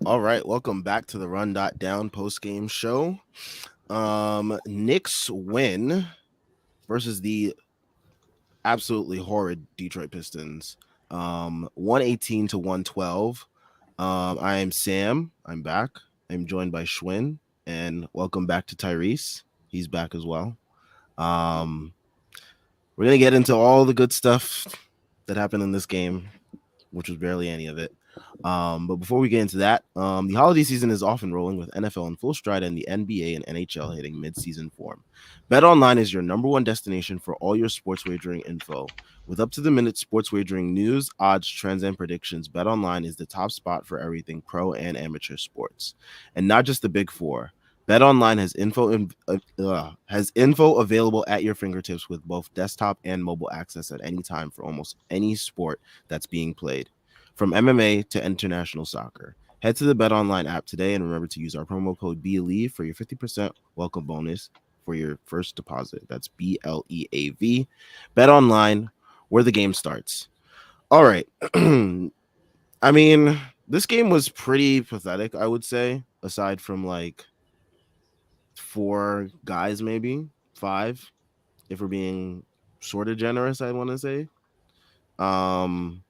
All right, welcome back to the Run.down postgame show. Knicks win versus the absolutely horrid Detroit Pistons. 118 to 112. I am Sam. I'm back. I'm joined by Schwinn, and welcome back to Tyrese. He's back as well. Um, we're gonna get into all the good stuff that happened in this game, which was barely any of it. But before we get into that, the holiday season is often rolling with NFL in full stride and the NBA and NHL hitting mid-season form. BetOnline is your number one destination for all your sports wagering info. With up-to-the-minute sports wagering news, odds, trends, and predictions, BetOnline is the top spot for everything pro and amateur sports. And not just the big four. BetOnline has info available at your fingertips with both desktop and mobile access at any time for almost any sport that's being played. From MMA to international soccer. Head to the BetOnline app today and remember to use our promo code BLEAV for your 50% welcome bonus for your first deposit. That's BLEAV. BetOnline, where the game starts. All right. I mean, this game was pretty pathetic, I would say, aside from like four guys, maybe five, if we're being sort of generous, I want to say. Um,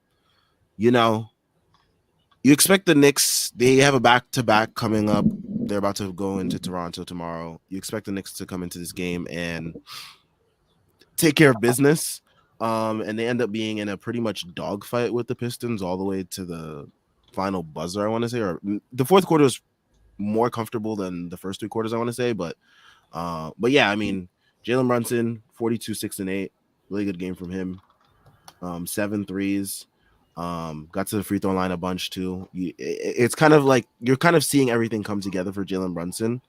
you know, you expect the Knicks, they have a back-to-back coming up. They're about to go into Toronto tomorrow. You expect the Knicks to come into this game and take care of business. And they end up being in a pretty much dogfight with the Pistons all the way to the final buzzer, I want to say. Or the fourth quarter was more comfortable than the first three quarters, I want to say. But yeah, I mean, Jalen Brunson, 42, 6 and 8. Really good game from him. 7 threes. Got to the free throw line a bunch too. It's kind of like you're kind of seeing everything come together for Jalen Brunson.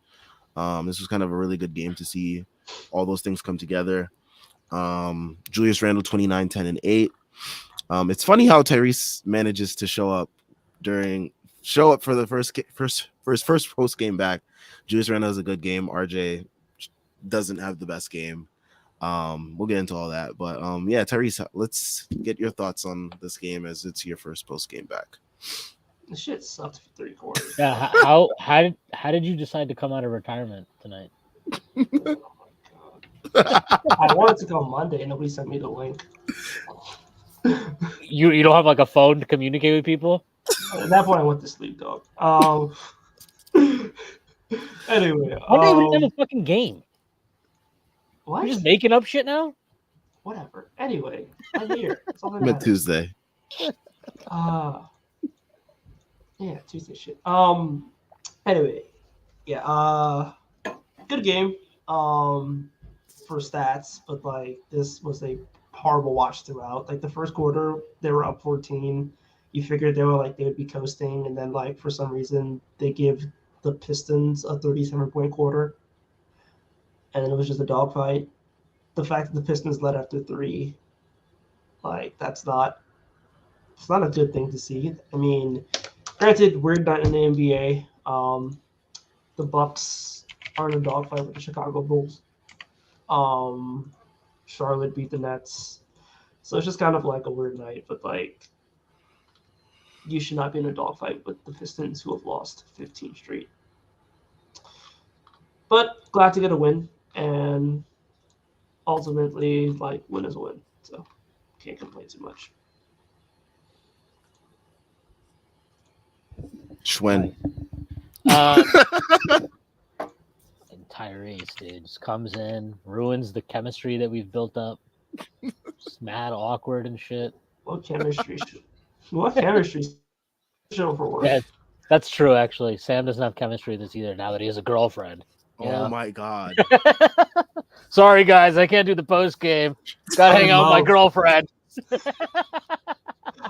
This was kind of a really good game to see all those things come together. Julius Randle 29, 10 and 8. It's funny how Tyrese manages to show up for the first post game back. Julius Randle has a good game. RJ doesn't have the best game. We'll get into all that, but yeah, Tyrese, let's get your thoughts on this game as it's your first post game back. The shit sucked for 3 quarters. Yeah, how did you decide to come out of retirement tonight? Oh my god! I wanted to go Monday, and nobody sent me the link. You don't have like a phone to communicate with people? At that point, I went to sleep, dog. Anyway, Monday we didn't have a fucking game. what? You're just making up shit now? Whatever. Anyway, I'm here. That's all that But matters. Tuesday. Yeah, Tuesday shit. Anyway, yeah. Good game. For stats, but like this was a horrible watch throughout. Like the first quarter, they were up 14. You figured they would be coasting, and then like for some reason they give the Pistons a 37-point quarter, and then it was just a dogfight. The fact that the Pistons led after 3, like it's not a good thing to see. I mean, granted, we're not in the NBA. The Bucks are in a dogfight with the Chicago Bulls. Charlotte beat the Nets, so it's just kind of like a weird night. But like, you should not be in a dogfight with the Pistons, who have lost 15 straight. But glad to get a win, and ultimately, like, win is a win, so can't complain too much. Schwinn. And Tyrese, dude, just comes in, ruins the chemistry that we've built up. Just mad awkward and shit. What chemistry? What chemistry? Show for work. Yeah, that's true. Actually, Sam doesn't have chemistry with this either. Now that he has a girlfriend. Oh my god. Sorry, guys, I can't do the post game. Gotta hang out with my girlfriend.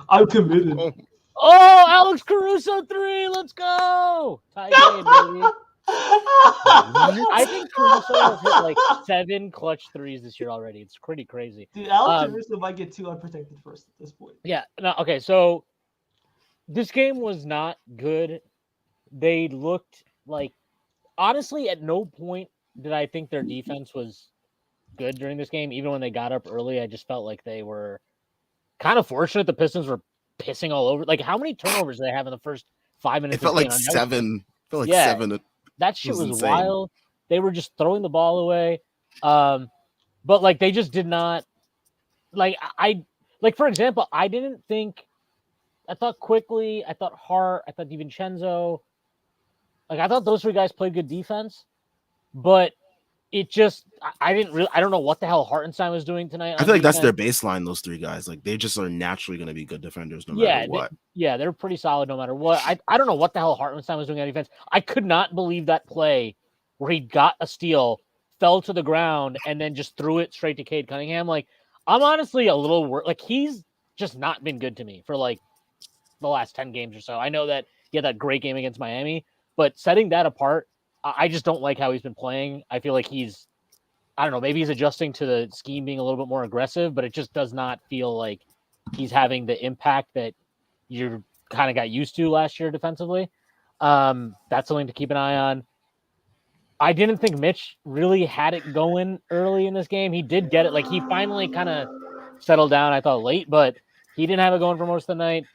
I'm committed. Oh, Alex Caruso 3. Let's go. Tie game, baby. I think Caruso has hit like 7 clutch threes this year already. It's pretty crazy. Dude, Alex Caruso might get 2 unprotected first at this point. Yeah. No. Okay. So this game was not good. They looked like, honestly, at no point did I think their defense was good during this game. Even when they got up early, I just felt like they were kind of fortunate. The Pistons were pissing all over. Like, how many turnovers did they have in the first 5 It minutes. felt of like game. seven. Felt like Yeah. 7. That shit was insane. wild. They were just throwing the ball away. But like they just did not like like for example, I didn't think I thought Quickly, I thought Hart, I thought DiVincenzo. Like I thought those 3 guys played good defense, but it just I didn't really I don't know what the hell Hartenstein was doing tonight. I On feel like that's defense. their baseline. Those 3 guys, like they just are naturally going to be good defenders no Yeah, matter what. they're pretty solid no matter what. I don't know what the hell Hartenstein was doing on defense. I could not believe that play where he got a steal, fell to the ground, and then just threw it straight to Cade Cunningham. Like, I'm honestly a little worried. Like, he's just not been good to me for like the last 10 games or so. I know that he had that great game against Miami, but setting that apart, I just don't like how he's been playing. I feel like I don't know, maybe he's adjusting to the scheme being a little bit more aggressive, but it just does not feel like he's having the impact that you kind of got used to last year defensively. That's something to keep an eye on. I didn't think Mitch really had it going early in this game. He did get it. Like he finally kind of settled down, I thought late, but he didn't have it going for most of the night.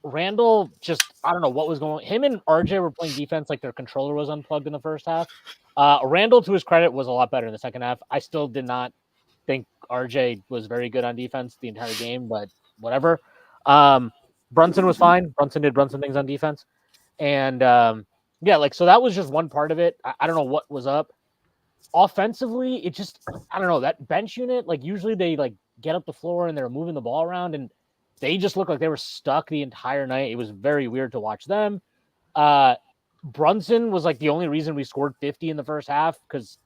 Randall just, I don't know what was going on. Him and RJ were playing defense like their controller was unplugged in the first half. Randall, to his credit, was a lot better in the second half. I still did not think RJ was very good on defense the entire game, but whatever. Brunson was fine. Brunson did Brunson things on defense. And yeah, like, so that was just one part of it. I don't know what was up. Offensively, it just, I don't know, that bench unit, like usually they like get up the floor and they're moving the ball around and they just looked like they were stuck the entire night. It was very weird to watch them. Brunson was like the only reason we scored 50 in the first half because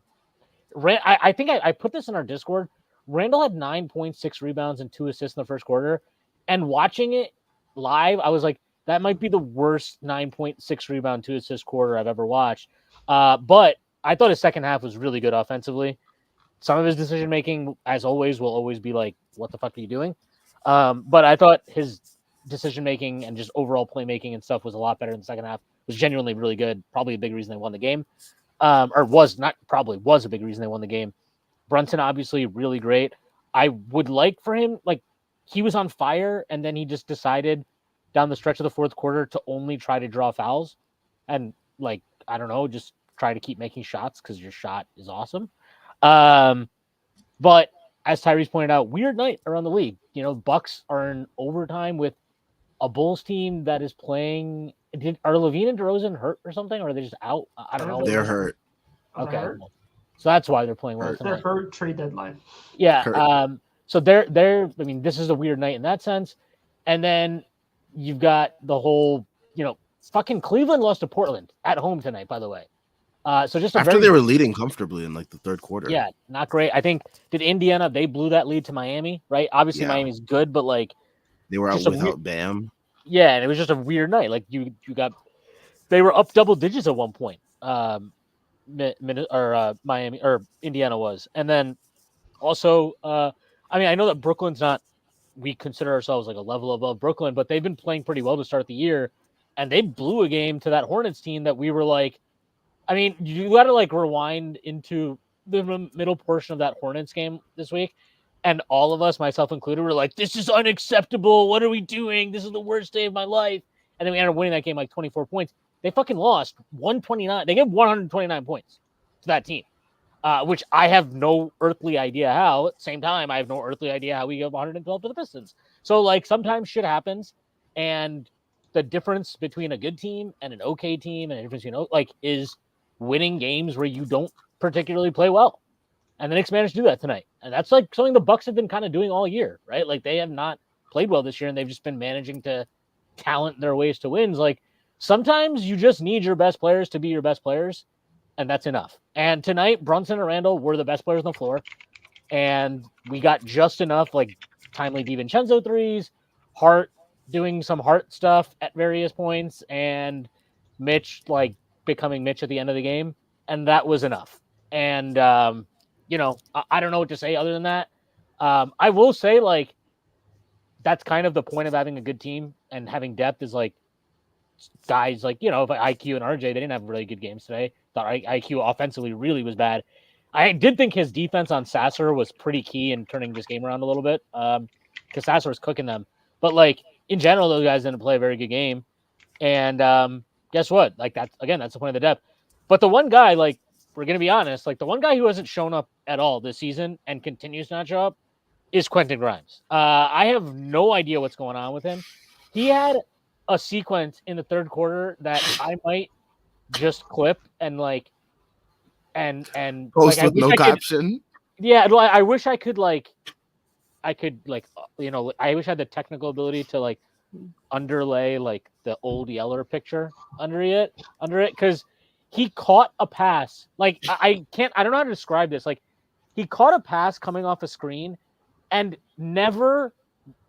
I think I put this in our Discord. Randall had 9.6 rebounds and 2 assists in the first quarter. And watching it live, I was like, that might be the worst 9.6 rebound, 2 assist quarter I've ever watched. But I thought his second half was really good offensively. Some of his decision making, as always, will always be like, what the fuck are you doing? But I thought his decision making and just overall playmaking and stuff was a lot better in the second half. It was genuinely really good. Probably a big reason they won the game. Was a big reason they won the game. Brunson, obviously, really great. I would like for him, like, he was on fire, and then he just decided down the stretch of the fourth quarter to only try to draw fouls. And, like, I don't know, just try to keep making shots because your shot is awesome. But as Tyrese pointed out, weird night around the league. You know, Bucks are in overtime with a Bulls team that is playing. Are Levine and DeRozan hurt or something, or are they just out? I don't know. They're hurt. Okay, so that's why they're playing well They're tonight. hurt trade deadline. Yeah. Hurt. So they're. I mean, this is a weird night in that sense. And then you've got the whole. You know, fucking Cleveland lost to Portland at home tonight. By the way. So just After they were leading comfortably in like the third quarter. Yeah, not great. I think did Indiana, they blew that lead to Miami, right? Obviously Miami's good, but like they were out without Bam. Yeah, and it was just a weird night. Like they were up double digits at one point. Miami or Indiana was. And then also I mean, I know that Brooklyn's not, we consider ourselves like a level above Brooklyn, but they've been playing pretty well to start the year, and they blew a game to that Hornets team that we were like, I mean, you got to like rewind into the middle portion of that Hornets game this week. And all of us, myself included, were like, this is unacceptable. What are we doing? This is the worst day of my life. And then we ended up winning that game like 24 points. They fucking lost 129. They gave 129 points to that team, which I have no earthly idea how. At the same time, I have no earthly idea how we give 112 to the Pistons. So, like, sometimes shit happens. And the difference between a good team and an okay team and the difference, is winning games where you don't particularly play well. And the Knicks managed to do that tonight. And that's like something the Bucks have been kind of doing all year, right? Like they have not played well this year and they've just been managing to talent their ways to wins. Like sometimes you just need your best players to be your best players, and that's enough. And tonight, Brunson and Randall were the best players on the floor. And we got just enough like timely DiVincenzo threes, Hart doing some Hart stuff at various points, and Mitch like becoming Mitch at the end of the game, and that was enough. And I don't know what to say other than that. I will say like that's kind of the point of having a good team and having depth is like guys like if IQ and RJ, they didn't have really good games today. Thought IQ offensively really was bad. I did think his defense on Sasser was pretty key in turning this game around a little bit because Sasser was cooking them. But like in general, those guys didn't play a very good game. And guess what? Like that's the point of the depth. But the one guy, like we're gonna be honest, like the one guy who hasn't shown up at all this season and continues to not show up is Quentin Grimes. I have no idea what's going on with him. He had a sequence in the third quarter that I might just clip and like and like Post I with wish no I could. caption. Yeah, I wish I could like I wish I had the technical ability to like underlay like the old Yeller picture under it because he caught a pass. Like I don't know how to describe this. Like he caught a pass coming off a screen and never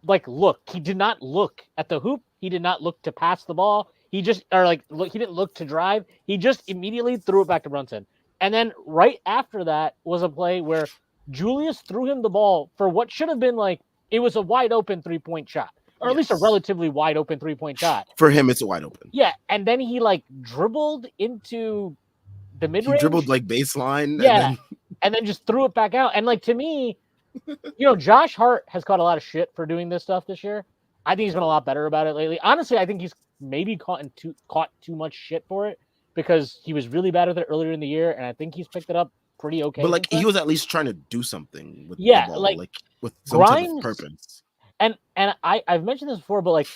like look. He did not look at the hoop. He did not look to pass the ball. He just he didn't look to drive. He just immediately threw it back to Brunson. And then right after that was a play where Julius threw him the ball for what should have been like it was a wide open 3-point shot. Or at least a relatively wide open 3-point shot. For him, it's a wide open. Yeah, and then he like dribbled into the mid range. He dribbled like baseline. Yeah, and then just threw it back out. And like to me, Josh Hart has caught a lot of shit for doing this stuff this year. I think he's been a lot better about it lately. Honestly, I think he's maybe caught too much shit for it because he was really bad with it earlier in the year, and I think he's picked it up pretty okay. But like he was at least trying to do something with the ball, like with some Grimes, type of purpose. And I've mentioned this before, but like,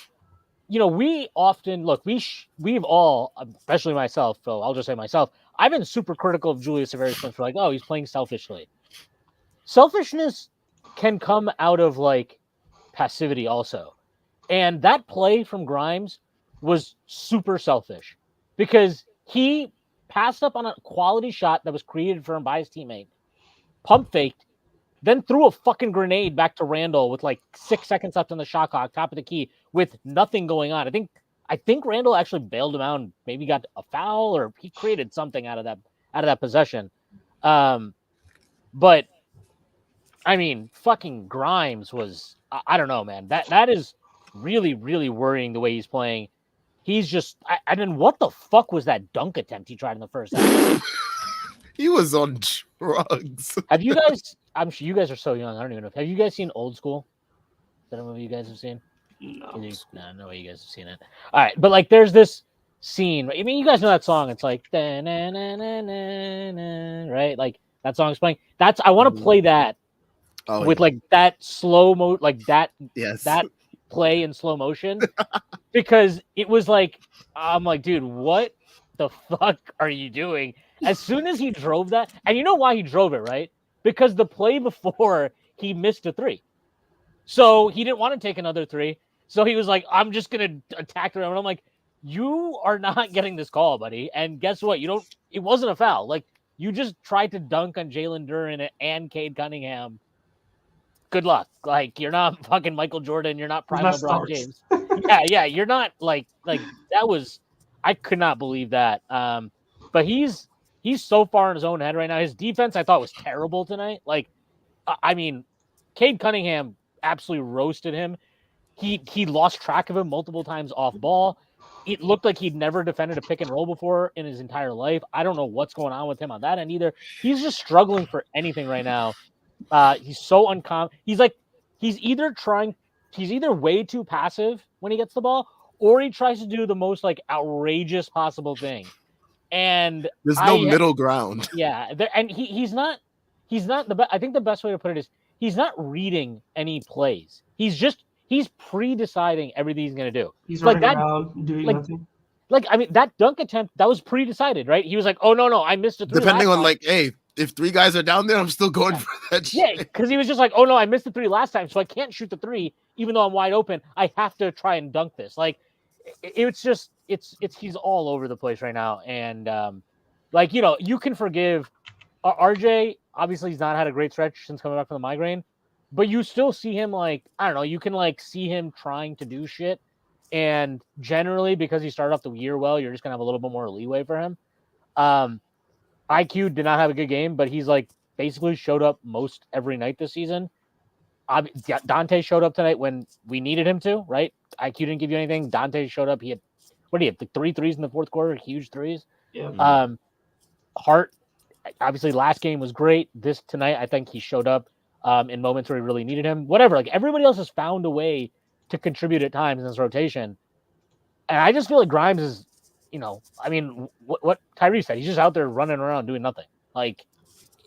we often look. We've all, especially myself. So I'll just say myself. I've been super critical of Julius at various points. We're like, oh, he's playing selfishly. Selfishness can come out of like passivity also, and that play from Grimes was super selfish because he passed up on a quality shot that was created for him by his teammate, pump faked, then threw a fucking grenade back to Randall with like 6 seconds left on the shot clock, top of the key, with nothing going on. I think Randall actually bailed him out and maybe got a foul or he created something out of that possession. But I mean, fucking Grimes was I don't know, man. That is really, really worrying the way he's playing. He's just and then what the fuck was that dunk attempt he tried in the first half? He was on drugs. Have you guys? I'm sure you guys are so young. I don't even know. Have you guys seen Old School? Is that a movie you guys have seen? No. No way you guys have seen it. All right, but like, there's this scene. I mean, you guys know that song. It's like, right? Like that song's playing. I want to play that with like that slow mo, like that. Yes. That play in slow motion because it was like, I'm like, dude, what the fuck are you doing? As soon as he drove that, and you know why he drove it, right? Because the play before he missed a three. So he didn't want to take another three. So he was like, I'm just going to attack her. And I'm like, you are not getting this call, buddy. And guess what? It wasn't a foul. Like, you just tried to dunk on Jalen Duren and Cade Cunningham. Good luck. Like, you're not fucking Michael Jordan. You're not prime LeBron James. Yeah. You're not like that was, I could not believe that. But he's so far in his own head right now. His defense, I thought, was terrible tonight. Like, I mean, Cade Cunningham absolutely roasted him. He lost track of him multiple times off ball. It looked like he'd never defended a pick and roll before in his entire life. I don't know what's going on with him on that end either. He's just struggling for anything right now. He's so uncommon. He's either way too passive when he gets the ball, or he tries to do the most like outrageous possible thing. And there's no middle ground. Yeah, and he's not the best. I think the best way to put it is he's not reading any plays. He's pre-deciding everything he's going to do. He's running around doing nothing. Like, I mean, that dunk attempt, that was pre-decided, right? He was like, oh, no, I missed a three. Depending on, like, hey, if three guys are down there, I'm still going for that shit. Yeah, because he was just like, oh, no, I missed the three last time, so I can't shoot the three, even though I'm wide open. I have to try and dunk this. Like, it's just, he's all over the place right now. And, like, you can forgive RJ. Obviously, he's not had a great stretch since coming back from the migraine. But you still see him, like, I don't know, you can, like, see him trying to do shit. And generally, because he started off the year well, you're just going to have a little bit more leeway for him. IQ did not have a good game, but he's, like, basically showed up most every night this season. Dante showed up tonight when we needed him to, right? IQ didn't give you anything. Dante showed up. He had, like 3 threes in the fourth quarter, huge threes. Yeah. Hart, obviously, last game was great. This tonight, I think he showed up in moments where he really needed him. Whatever. Like, everybody else has found a way to contribute at times in this rotation. And I just feel like Grimes is, I mean, what Tyrese said, he's just out there running around doing nothing. Like,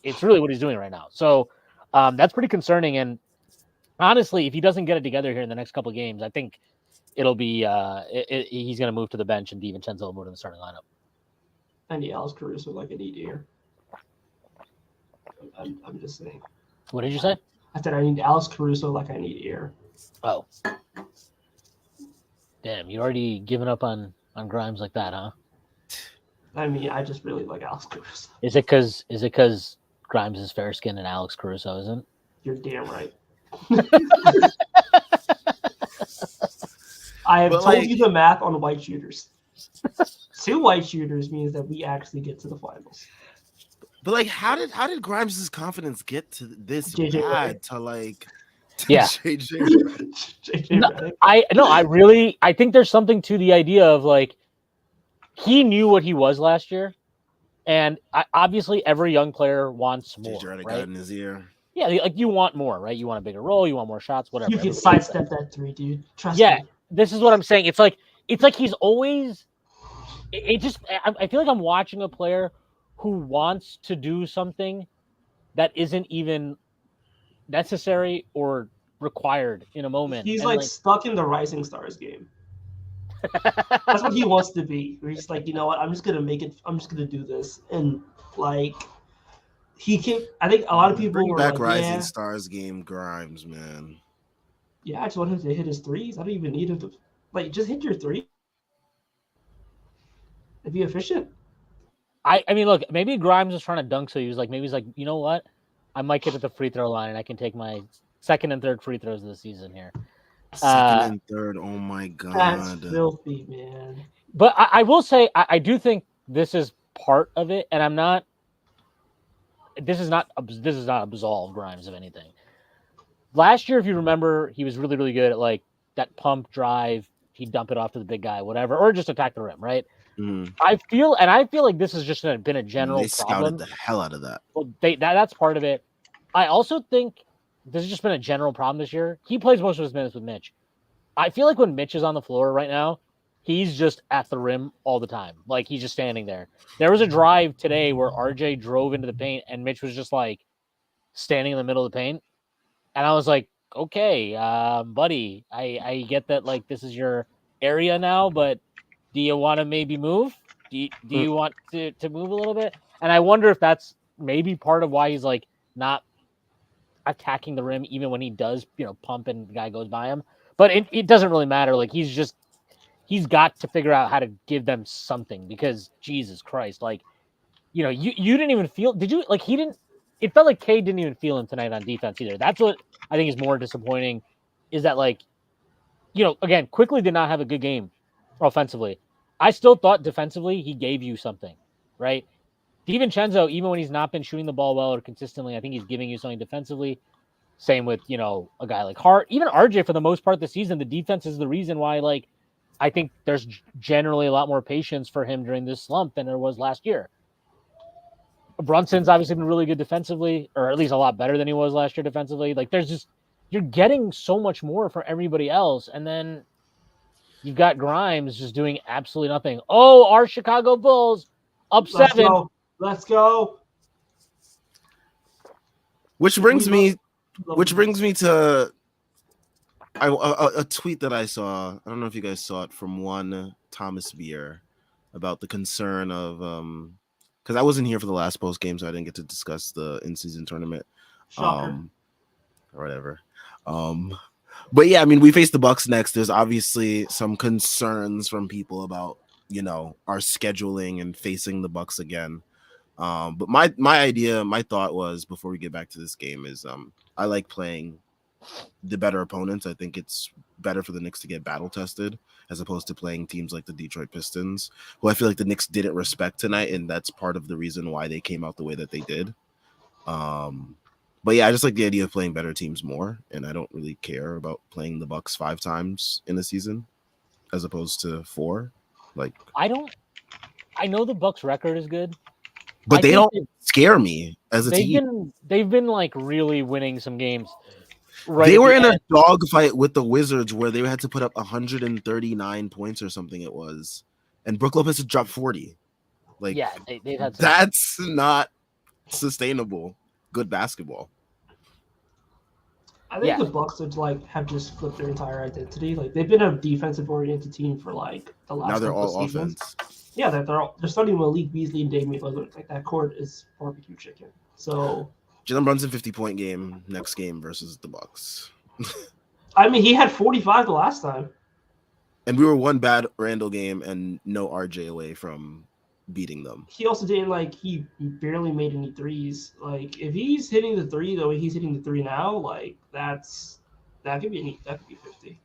it's really what he's doing right now. So that's pretty concerning. And honestly, if he doesn't get it together here in the next couple of games, I think it'll be he's going to move to the bench and DiVincenzo will move to the starting lineup. I need Alex Caruso like I need here. I'm just saying. What did you say? I said I need Alex Caruso like I need here. Oh. Damn, you already given up on Grimes like that, huh? I mean, I just really like Alex Caruso. Is it because Grimes is fair skinned and Alex Caruso isn't? You're damn right. I have told you the math on white shooters. 2 white shooters means that we actually get to the finals. But like, how did Grimes' confidence get to this JJ bad to like? Yeah. JJ I think there's something to the idea of like he knew what he was last year, and obviously every young player wants more. JJ right? got in his ear. Yeah, like you want more, right? You want a bigger role, you want more shots, whatever. You can sidestep that 3, dude. Trust me. This is what I'm saying. It's like he's always. I feel like I'm watching a player who wants to do something that isn't even necessary or required in a moment. He's like stuck in the Rising Stars game. That's what he wants to be. Where he's like, you know what? I'm just gonna make it. I'm just gonna do this, and like he can. I think a lot of people bring were back like, Rising Stars game Grimes, man. Yeah, I just want him to hit his threes. I don't even need him to just hit your 3. And be efficient. I mean, look, maybe Grimes was trying to dunk, so he's like, you know what? I might get at the free throw line and I can take my 2nd and 3rd free throws of the season here. 2nd and 3rd, oh my god, that's filthy, man. But I will say, I do think this is part of it, and I'm not. This is not absolve Grimes of anything. Last year, if you remember, he was really, really good at like that pump drive. He'd dump it off to the big guy, whatever, or just attack the rim, right? Mm-hmm. I feel like this has just been a general they problem. Scouted the hell out of that. Well, that's part of it. I also think this has just been a general problem this year. He plays most of his minutes with Mitch. I feel like when Mitch is on the floor right now, he's just at the rim all the time. Like he's just standing there. There was a drive today where RJ drove into the paint and Mitch was just like standing in the middle of the paint. And I was like, okay, buddy, I get that like this is your area now, but do you want to maybe move? Do you want to move a little bit? And I wonder if that's maybe part of why he's like not attacking the rim even when he does, pump and the guy goes by him. But it doesn't really matter. Like he's got to figure out how to give them something because Jesus Christ, like, you didn't even feel, did you like, it felt like Cade didn't even feel him tonight on defense either. That's what I think is more disappointing is that like, again, Quickly did not have a good game offensively. I still thought defensively he gave you something, right? DiVincenzo, even when he's not been shooting the ball well or consistently, I think he's giving you something defensively. Same with, a guy like Hart. Even RJ, for the most part this season, the defense is the reason why, like, I think there's generally a lot more patience for him during this slump than there was last year. Brunson's obviously been really good defensively, or at least a lot better than he was last year defensively. Like, you're getting so much more from everybody else, and then you've got Grimes just doing absolutely nothing. Oh, our Chicago Bulls up 7. Let's go. Which brings me to a tweet that I saw. I don't know if you guys saw it from one Thomas Beer about the concern of because I wasn't here for the last post game, so I didn't get to discuss the in-season tournament. Or whatever. But yeah, I mean, we face the Bucks next. There's obviously some concerns from people about our scheduling and facing the Bucks again. But my thought was before we get back to this game is I like playing the better opponents. I think it's better for the Knicks to get battle tested as opposed to playing teams like the Detroit Pistons, who I feel like the Knicks didn't respect tonight, and that's part of the reason why they came out the way that they did. But yeah, I just like the idea of playing better teams more, and I don't really care about playing the Bucks 5 times in a season as opposed to 4. Like I know the Bucks record is good, but they don't scare me as a team. They've been like really winning some games. right They at were the in end. a dogfight with the Wizards where they had to put up 139 points or something it was. And Brook Lopez had dropped 40. Like, Yeah, they've had some. that's not sustainable good basketball. I think the Bucks would have just flipped their entire identity. Like they've been a defensive oriented team for the last Now they're couple of all seasons. offense. Yeah, they're starting Malik Beasley and Damian Lillard. Like that court is barbecue chicken. So Jalen Brunson 50-point game next game versus the Bucks. I mean, he had 45 the last time. And we were one bad Randall game and no RJ away from beating them. He also didn't he barely made any threes. Like if he's hitting the three the way he's hitting the three now, that could be 50.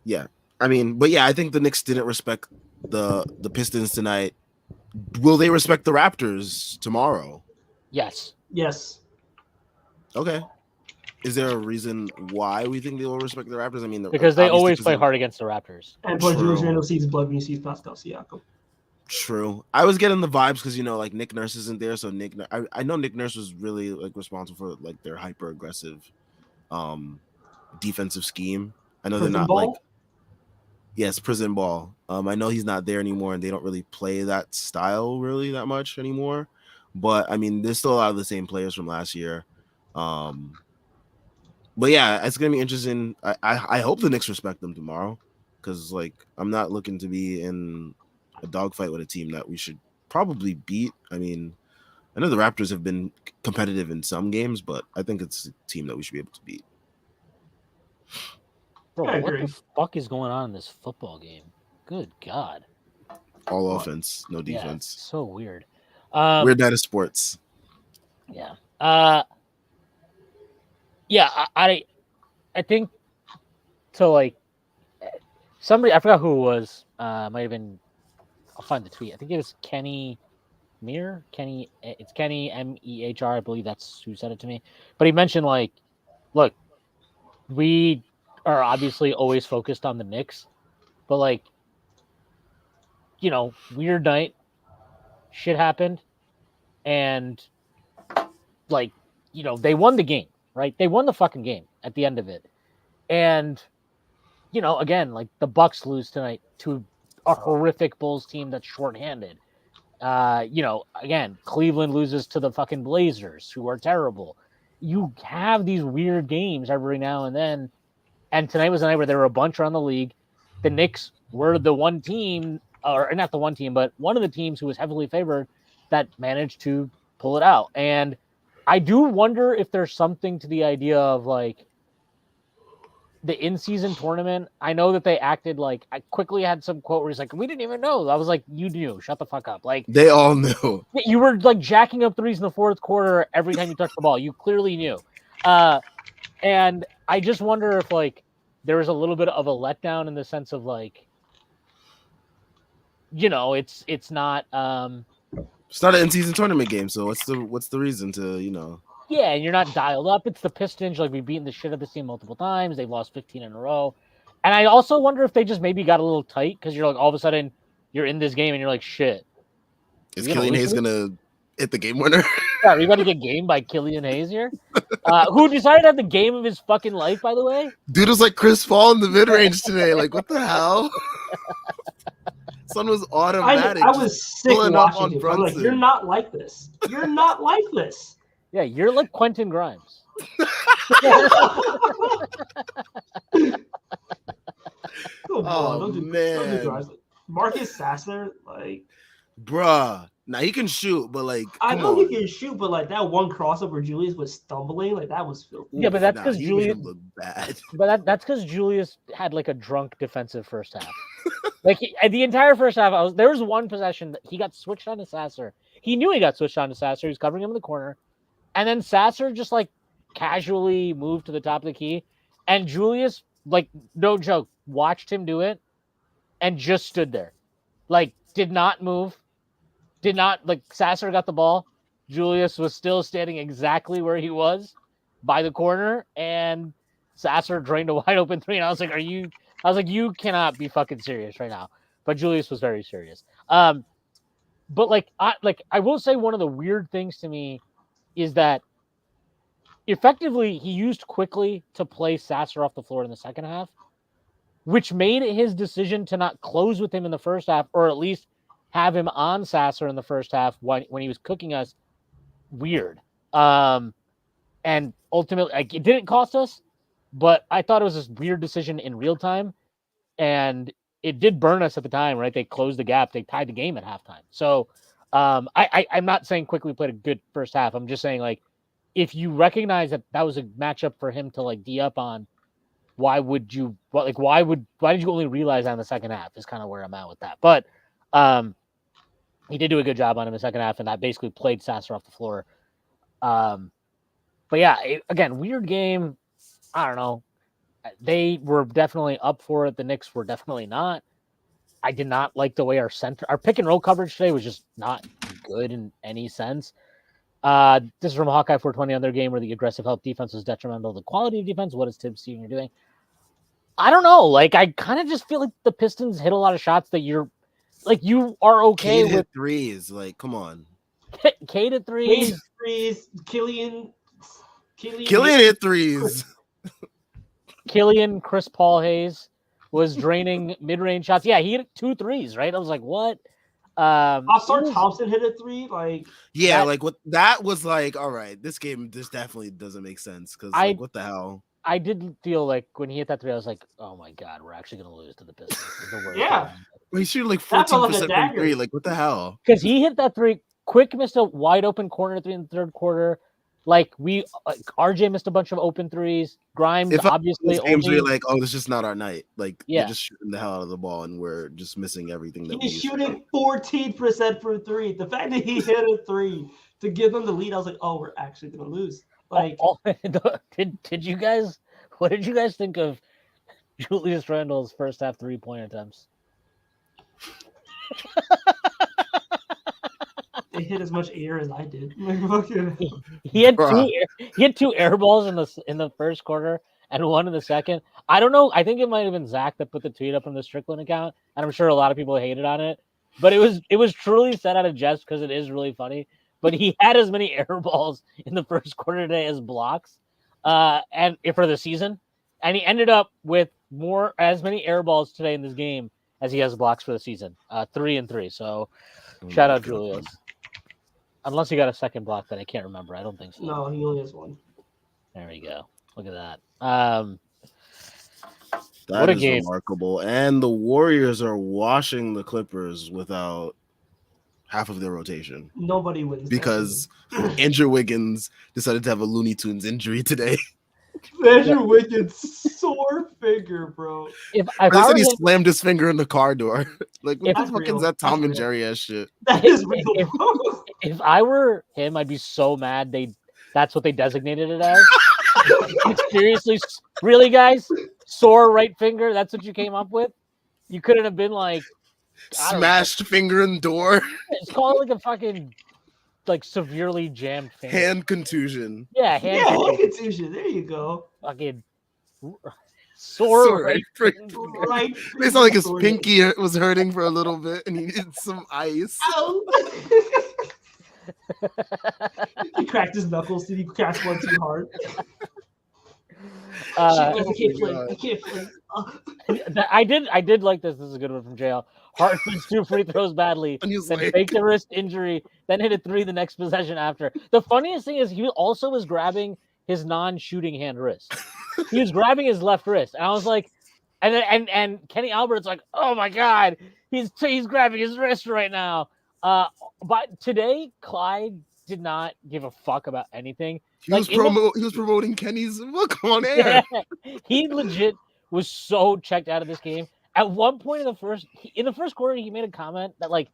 Yeah. I mean, but yeah, I think the Knicks didn't respect the Pistons tonight. Will they respect the Raptors tomorrow? Yes. Yes. Okay. Is there a reason why we think they will respect the Raptors? I mean, Because they always play hard against the Raptors. And plus, Julius Randle sees blood when he sees Pascal Siakam. True. I was getting the vibes because Nick Nurse isn't there, so I know Nick Nurse was really responsible for their hyper aggressive, defensive scheme. I know Prison they're not ball? yes, prison ball. I know he's not there anymore, and they don't really play that style really that much anymore. But I mean, there's still a lot of the same players from last year. But yeah, it's gonna be interesting. I hope the Knicks respect them tomorrow, because I'm not looking to be in a dogfight with a team that we should probably beat. I mean, I know the Raptors have been competitive in some games, but I think it's a team that we should be able to beat. Bro, what the fuck is going on in this football game? Good God. All offense, no defense. Yeah, so weird. Weird night of sports. Yeah. Yeah, I think somebody, I forgot who it was, might have been, I'll find the tweet. I think it was Kenny Mehr. It's Kenny Mehr. I believe that's who said it to me. But he mentioned look, we are obviously always focused on the Knicks, but weird night, shit happened, and they won the game, right? They won the fucking game at the end of it, and again, the Bucks lose tonight to a horrific Bulls team that's shorthanded. Again, Cleveland loses to the fucking Blazers, who are terrible. You have these weird games every now and then, and tonight was a night where there were a bunch around the league. The Knicks were the one team, or not the one team, but one of the teams who was heavily favored that managed to pull it out. And I do wonder if there's something to the idea of the in-season tournament. I know that they acted I quickly had some quote where he's like, we didn't even know. I was like, you knew. Shut the fuck up. They all knew. You were jacking up threes in the fourth quarter every time you touched the ball. You clearly knew. And I just wonder if there was a little bit of a letdown in the sense of it's not it's not an in-season tournament game, so what's the reason to Yeah, and you're not dialed up. It's the Pistons. We've beaten the shit out of this team multiple times. They've lost 15 in a row. And I also wonder if they just maybe got a little tight because you're all of a sudden you're in this game and you're like, shit. Is Killian Hayes going to hit the game winner? Yeah, are we going to get game by Killian Hayes here? Who decided to have the game of his fucking life, by the way? Dude was like Chris Paul in the mid-range today. What the hell? Son was automatic. I was sick watching him. I'm like, you're not like this. You're not like this. Yeah, you're like Quentin Grimes. Man. Marcus Sasser, bruh. Now he can shoot, but I know he can shoot, but that one crossover Julius was stumbling, that was filthy. Yeah, but that's because Julius looked bad. But that's because Julius had a drunk defensive first half. The entire first half, there was one possession that he got switched on to Sasser. He knew he got switched on to Sasser. He was covering him in the corner. And then Sasser just casually moved to the top of the key. And Julius, no joke, watched him do it and just stood there. Did not move. Did not, Sasser got the ball. Julius was still standing exactly where he was by the corner. And Sasser drained a wide open three. And I was like, you cannot be fucking serious right now. But Julius was very serious. But I will say one of the weird things to me is that effectively he used quickly to play Sasser off the floor in the second half, which made his decision to not close with him in the first half, or at least have him on Sasser in the first half when he was cooking us, weird. And ultimately, like, it didn't cost us, but I thought it was this weird decision in real time, and it did burn us at the time, right? They closed the gap. They tied the game at halftime. So I'm not saying quickly played a good first half. I'm just saying, like, if you recognize that that was a matchup for him to like D up on, why did you only realize that in the second half is kind of where I'm at with that. But he did do a good job on him in the second half, and that basically played Sasser off the floor. But yeah, again, weird game. I don't know. They were definitely up for it. The Knicks were definitely not. I did not like the way our pick and roll coverage today was just not good in any sense. This is from Hawkeye 420 on their game where the aggressive help defense was detrimental to the quality of defense. What is Tibbs Sr. doing? I don't know. Like, I kind of just feel like the Pistons hit a lot of shots that you are okay with. threes. Like, come on. K to threes. Killian hit threes. Killian Chris Paul Hayes was draining mid-range shots. Yeah, he hit 2 threes, right? I was like, what? Oscar Thompson hit a 3. Like, yeah, like what that was like. All right, this game just definitely doesn't make sense because like, what the hell? I did feel like when he hit that 3, I was like, oh my god, we're actually gonna lose to the Pistons. Yeah, he shooting like 14% from 3. Like, what the hell? Because he hit that 3. Quick missed a wide open corner 3 in the third quarter. Like, RJ missed a bunch of open threes. Grimes obviously only like, oh, this is just not our night. Like, yeah, they're just shooting the hell out of the ball, and we're just missing everything. That he's shooting 14% from 3. The fact that he hit a 3 to give them the lead, I was like, oh, we're actually gonna lose. Like, did you guys? What did you guys think of Julius Randle's first half 3-point attempts? They hit as much air as I did. He had 2 air balls in the first quarter and 1 in the second. I don't know. I think it might have been Zach that put the tweet up from the Strickland account, and I'm sure a lot of people hated on it. But it was truly said out of jest because it is really funny. But he had as many air balls in the first quarter today as blocks, and for the season, and he ended up with as many air balls today in this game as he has blocks for the season, 3 and 3. So, shout out Julius. Unless he got a second block that I can't remember. I don't think so. No, he only has 1. There we go. Look at that. That is remarkable. And the Warriors are washing the Clippers without half of their rotation. Nobody wins because Andrew Wiggins decided to have a Looney Tunes injury today. Andrew Wiggins sore finger, bro. If they said he slammed his finger in the car door. Like, what the fuck is that Tom and Jerry ass shit? That is real. If I were him, I'd be so mad that's what they designated it as. Seriously, really, guys? Sore right finger? That's what you came up with? You couldn't have been like smashed finger in door. It's called like a fucking like severely jammed finger. Hand contusion. Yeah, hand contusion. There you go. Fucking sore right finger. Right. They saw like his pinky was hurting for a little bit, and he needed some ice. Ow. He cracked his knuckles. Did he crack one too hard? I can't play. I did like this. This is a good one from JL. Hart missed 2 free throws badly, then faked a wrist injury, then hit a 3 the next possession after. The funniest thing is he also was grabbing his non-shooting hand wrist. He was grabbing his left wrist, and I was like, and Kenny Albert's like, oh my god, he's grabbing his wrist right now. But today, Clyde did not give a fuck about anything. He was promoting Kenny's look on air. He legit was so checked out of this game. At one point in the first quarter, he made a comment that like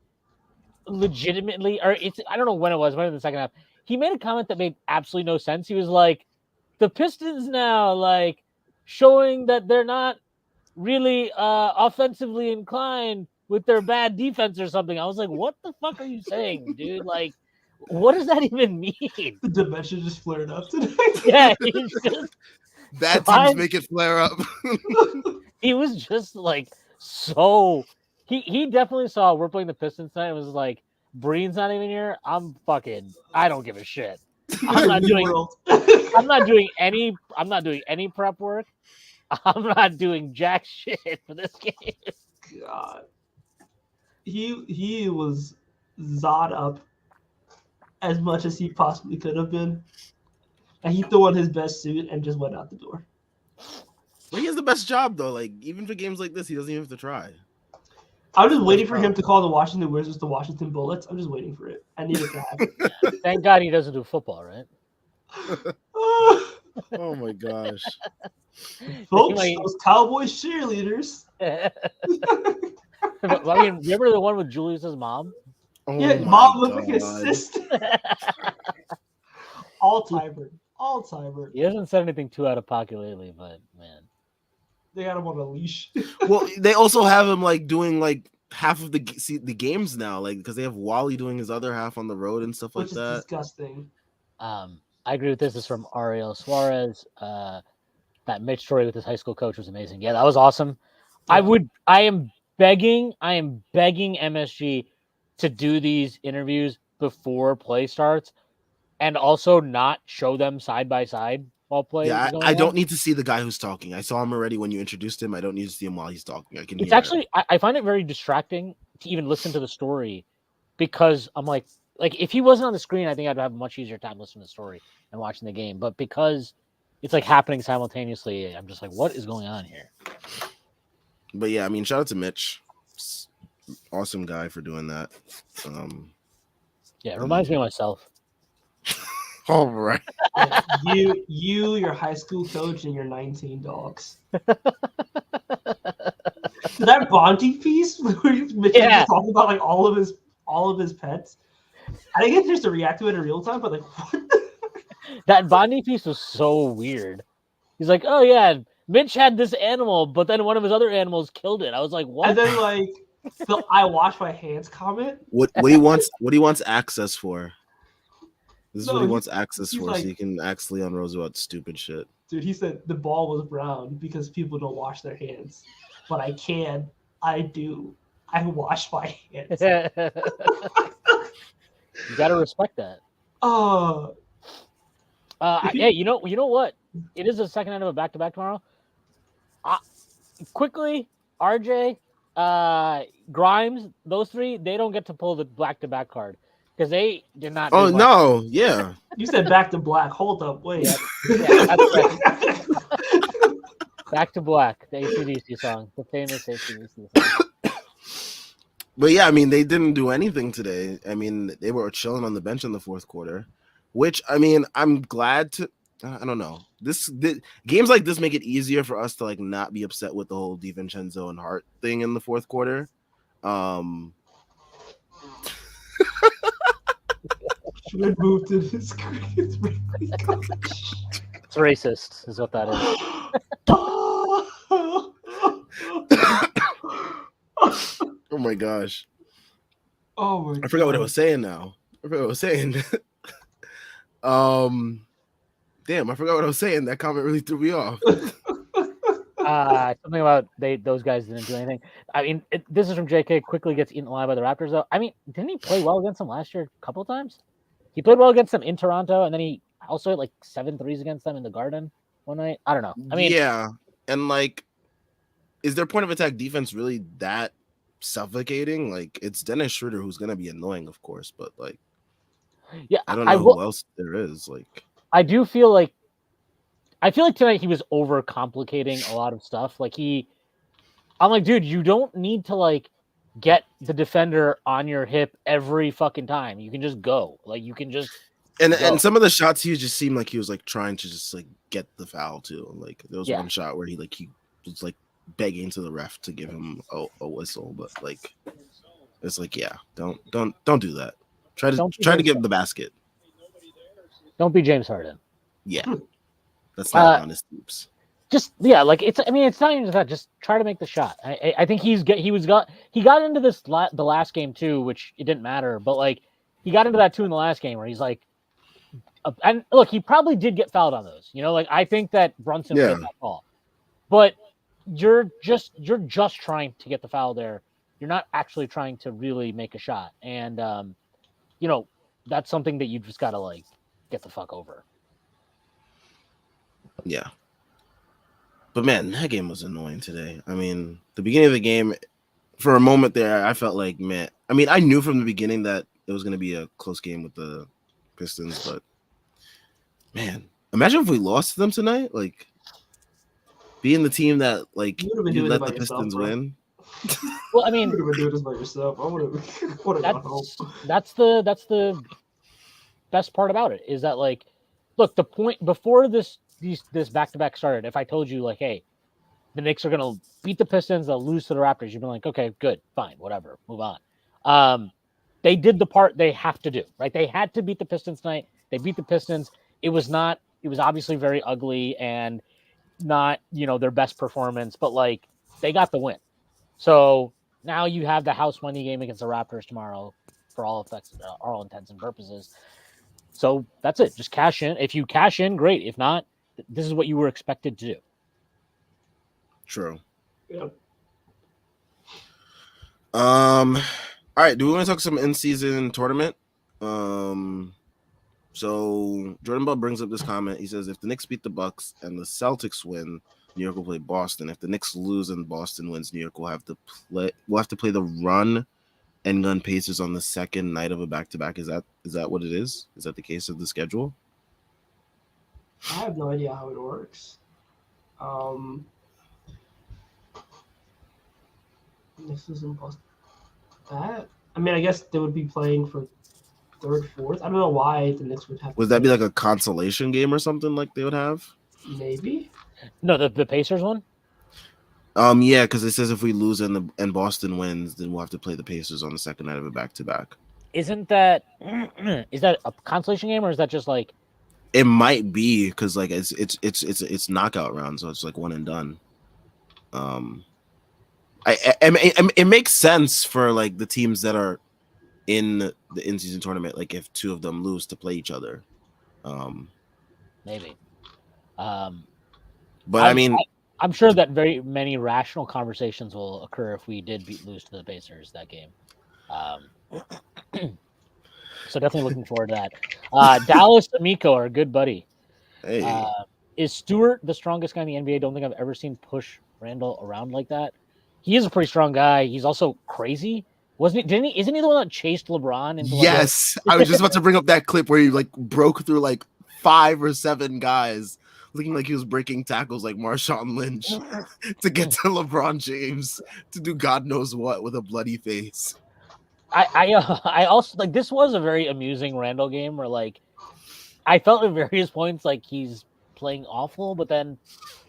legitimately, I don't know when it was, maybe in the second half. He made a comment that made absolutely no sense. He was like, the Pistons now like showing that they're not really offensively inclined with their bad defense or something. I was like, what the fuck are you saying, dude? Like, what does that even mean? The dimension just flared up today. Yeah, he's just bad teams make it flare up. He was just like so. He definitely saw we're playing the Pistons tonight. It was like, Breen's not even here. I don't give a shit. I'm not doing. I'm not doing any prep work. I'm not doing jack shit for this game. God, he was zod up as much as he possibly could have been, and he threw on his best suit and just went out the door. But he has the best job though. Like even for games like this, he doesn't even have to try. I'm just That's waiting for him proud. to call the Washington Wizards the Washington Bullets. I'm just waiting for it. I need it to happen. Thank God he doesn't do football, right? Oh my gosh. Folks, Like- those Cowboys cheerleaders. I mean, remember the one with Julius's mom? Oh Yeah, my mom looked like his God. sister. All-timer. All-timer. He hasn't said anything too out of pocket lately, but man. They got him on a leash. Well, they also have him like doing like half of the games now, like because they have Wally doing his other half on the road and stuff like Which is that. disgusting. I agree with this. This is from Ariel Suarez. That Mitch story with his high school coach was amazing. Yeah, that was awesome. Yeah. I am begging MSG to do these interviews before play starts and also not show them side by side while play. Yeah, is going I don't on. need to see the guy who's talking. I saw him already when you introduced him. I don't need to see him while he's talking. I can It's hear actually I find it very distracting to even listen to the story because I'm like if he wasn't on the screen, I think I'd have a much easier time listening to the story and watching the game. But because it's like happening simultaneously, I'm just like, what is going on here? But yeah, I mean, shout out to Mitch. Awesome guy for doing that. Yeah, it reminds me of myself. All right. Yeah, you, your high school coach, and your 19 dogs. That Bondi piece where Mitch Yeah. was talking about like all of his pets. I didn't get just to react to it in real time, but like what? That Bondi piece was so weird. He's like, oh yeah, Mitch had this animal, but then one of his other animals killed it. I was like, what? And then like the I wash my hands comment. What he wants access for. This is No, what he he- wants access he's for, like- so he can ask Leon Roosevelt stupid shit. Dude, he said the ball was brown because people don't wash their hands. But I can. I do. I wash my hands. You got to respect that. Oh, Yeah, you know what? It is the second night of a back-to-back tomorrow. Quickly, RJ, Grimes, those three, they don't get to pull the back-to-back card because they did not. Oh do much. no, yeah. you said back to black. Hold up, wait. Yeah, that's right. Back to Black, the AC/DC song, the famous AC/DC song. But yeah, I mean, they didn't do anything today. I mean, they were chilling on the bench in the fourth quarter, which I mean, I'm glad to. I don't know. This games like this make it easier for us to like not be upset with the whole DiVincenzo and Hart thing in the fourth quarter. Should move to the screen. It's racist, is what that is. Oh my gosh. Oh my! I forgot what I was saying now. I forgot what I was saying. Damn, I forgot what I was saying. That comment really threw me off. Something about those guys didn't do anything. I mean, this is from JK. Quickly gets eaten alive by the Raptors, though. I mean, didn't he play well against them last year a couple of times? He played well against them in Toronto, and then he also had like 7 threes against them in the Garden one night. I don't know. I mean, yeah, and like, is their point of attack defense really that suffocating? Like, it's Dennis Schroeder who's gonna be annoying, of course, but like, yeah, I don't know who else there is. Like, I feel like tonight he was overcomplicating a lot of stuff. Like I'm like, dude, you don't need to like get the defender on your hip every fucking time. You can just go. Like you can just and some of the shots he just seemed like he was like trying to just like get the foul too. Like there was one shot where he was like begging to the ref to give him a whistle, but like it's like don't do that. Try to give him the basket. Don't be James Harden. Yeah, that's not honest hoops. Just like it's. I mean, it's not even just that. Just try to make the shot. I think he got into this the last game too, which it didn't matter. But like he got into that too in the last game where he's like, and look, he probably did get fouled on those. You know, like I think that Brunson played that ball, but you're just trying to get the foul there. You're not actually trying to really make a shot, and you know that's something that you just gotta like get the fuck over. Yeah. But man, that game was annoying today. I mean, the beginning of the game, for a moment there, I felt like, man. I mean, I knew from the beginning that it was going to be a close game with the Pistons, but man, imagine if we lost to them tonight. Like being the team that like You would have been you doing it let by the yourself, Pistons bro. win. Well, I You mean, would have been doing this by yourself. I would have gone home. that's the best part about it is that like, look, the point before this back to back started, if I told you like, hey, the Knicks are gonna beat the Pistons, they'll lose to the Raptors, you'd be like, okay, good, fine, whatever, move on. They did the part they have to do, right? They had to beat the Pistons tonight. They beat the Pistons. It was not. It was obviously very ugly and not their best performance, but like they got the win. So now you have the house money game against the Raptors tomorrow for all effects, all intents and purposes. So that's it. Just cash in. If you cash in, great. If not, this is what you were expected to do. True. Yep. All right. Do we want to talk some in-season tournament? So Jordan Bell brings up this comment. He says, if the Knicks beat the Bucks and the Celtics win, New York will play Boston. If the Knicks lose and Boston wins, New York will have to play. We'll have to play the Run and Gun Pacers on the second night of a back-to-back. Is that what it is? Is that the case of the schedule? I have no idea how it works. This is impossible. That I mean, I guess they would be playing for third, fourth. I don't know why the Knicks would have. Would that be like a consolation game or something like they would have? Maybe. No, the Pacers one. Yeah, because it says if we lose and Boston wins, then we'll have to play the Pacers on the second night of a back-to-back. Isn't that is that a consolation game or is that just like? It might be because like it's knockout round, so it's like one and done. It makes sense for like the teams that are in the in-season tournament, like if two of them lose to play each other. Maybe. But I mean, I'm sure that very many rational conversations will occur if we did lose to the Pacers that game. So definitely looking forward to that. Dallas Amico, our good buddy. hey, Is Stewart the strongest guy in the NBA? I don't think I've ever seen push Randall around like that. He is a pretty strong guy. He's also crazy. Wasn't he? Didn't he? Isn't he the one that chased LeBron into? yes, I was just about to bring up that clip where he like broke through like 5 or 7 guys, looking like he was breaking tackles like Marshawn Lynch to get to LeBron James to do God knows what with a bloody face. I also like this was a very amusing Randall game where like I felt at various points like he's playing awful, but then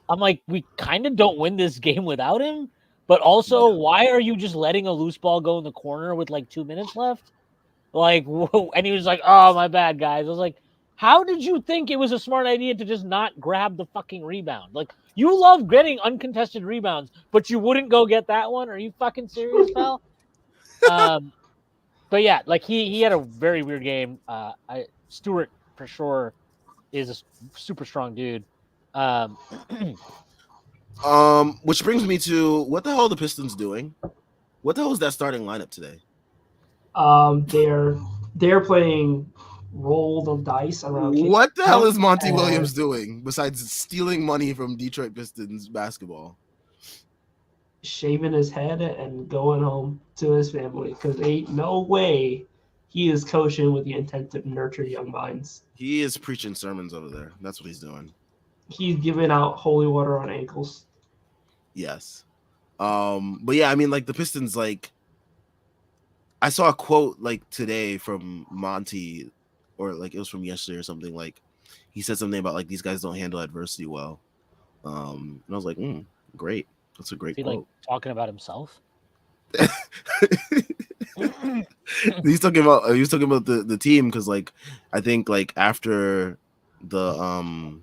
I'm like, we kind of don't win this game without him. But also, why are you just letting a loose ball go in the corner with like 2 minutes left? Like, whoa. And he was like, "Oh, my bad, guys." I was like, "How did you think it was a smart idea to just not grab the fucking rebound? Like, you love getting uncontested rebounds, but you wouldn't go get that one? Are you fucking serious, pal?" But yeah, like he had a very weird game. Stewart for sure is a super strong dude. Which brings me to what the hell are the Pistons doing? What the hell is that starting lineup today? They're playing roll the dice around. What the hell is Monty Williams doing besides stealing money from Detroit Pistons basketball? Shaving his head and going home to his family because ain't no way he is coaching with the intent to nurture young minds. He is preaching sermons over there. That's what he's doing. He's giving out holy water on ankles. Yes. But yeah, I mean, like the Pistons, like I saw a quote like today from Monty, or like it was from yesterday or something. Like he said something about like these guys don't handle adversity well. And I was like, great. That's a great quote. Like talking about himself. He's talking about the team because like I think like after the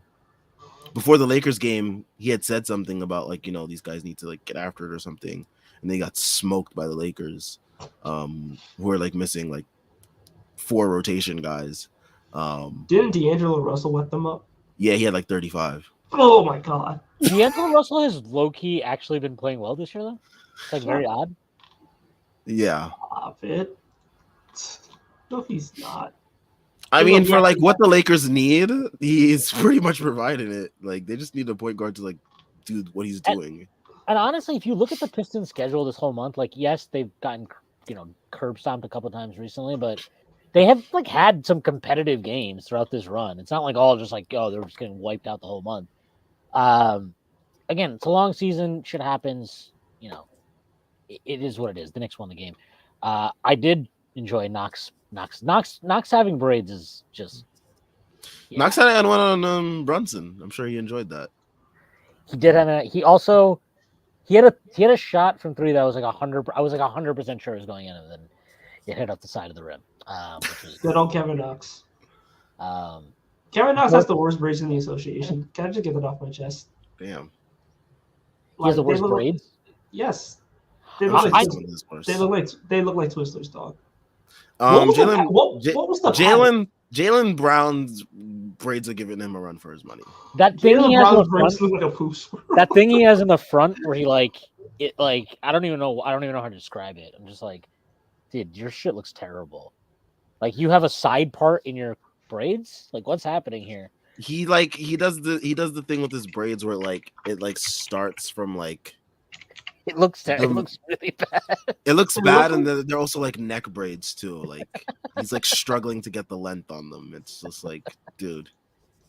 before the Lakers game, he had said something about like these guys need to like get after it or something, and they got smoked by the Lakers, who are like missing like 4 rotation guys. Didn't D'Angelo Russell wet them up? Yeah, he had like 35. Oh my god. D'Angelo Russell has low-key actually been playing well this year, though. It's like very odd. Yeah. Stop it. No, he's not. I Look, mean, yeah, for like what the Lakers need, he's pretty much providing it. Like they just need a point guard to like do what he's doing. And honestly, if you look at the Pistons' schedule this whole month, like yes, they've gotten curb stomped a couple times recently, but they have like had some competitive games throughout this run. It's not like all just like they're just getting wiped out the whole month. Again, it's a long season. Shit happens. It is what it is. The Knicks won the game. I did enjoy Knox having braids is just. Yeah. Knox had one on Brunson. I'm sure he enjoyed that. He did have he had a shot from three that was like 100. I was like 100% sure it was going in, and then it hit up the side of the rim. Which was good on Kevin Knox. Kevin Knox has the worst braids in the association. Can I just get that off my chest? Damn. He has the worst braids. Yes. They look like Twister's dog. What was the Jaylen Brown's braids are giving him a run for his money. That thing he has in the front, look like a poos. That thing he has in the front where he I don't even know how to describe it. I'm just like, dude, your shit looks terrible. Like you have a side part in your braids? Like what's happening here? He does the thing with his braids where it starts from it looks really bad. It looks bad, and they're also like neck braids too. Like he's like struggling to get the length on them. It's just like, dude,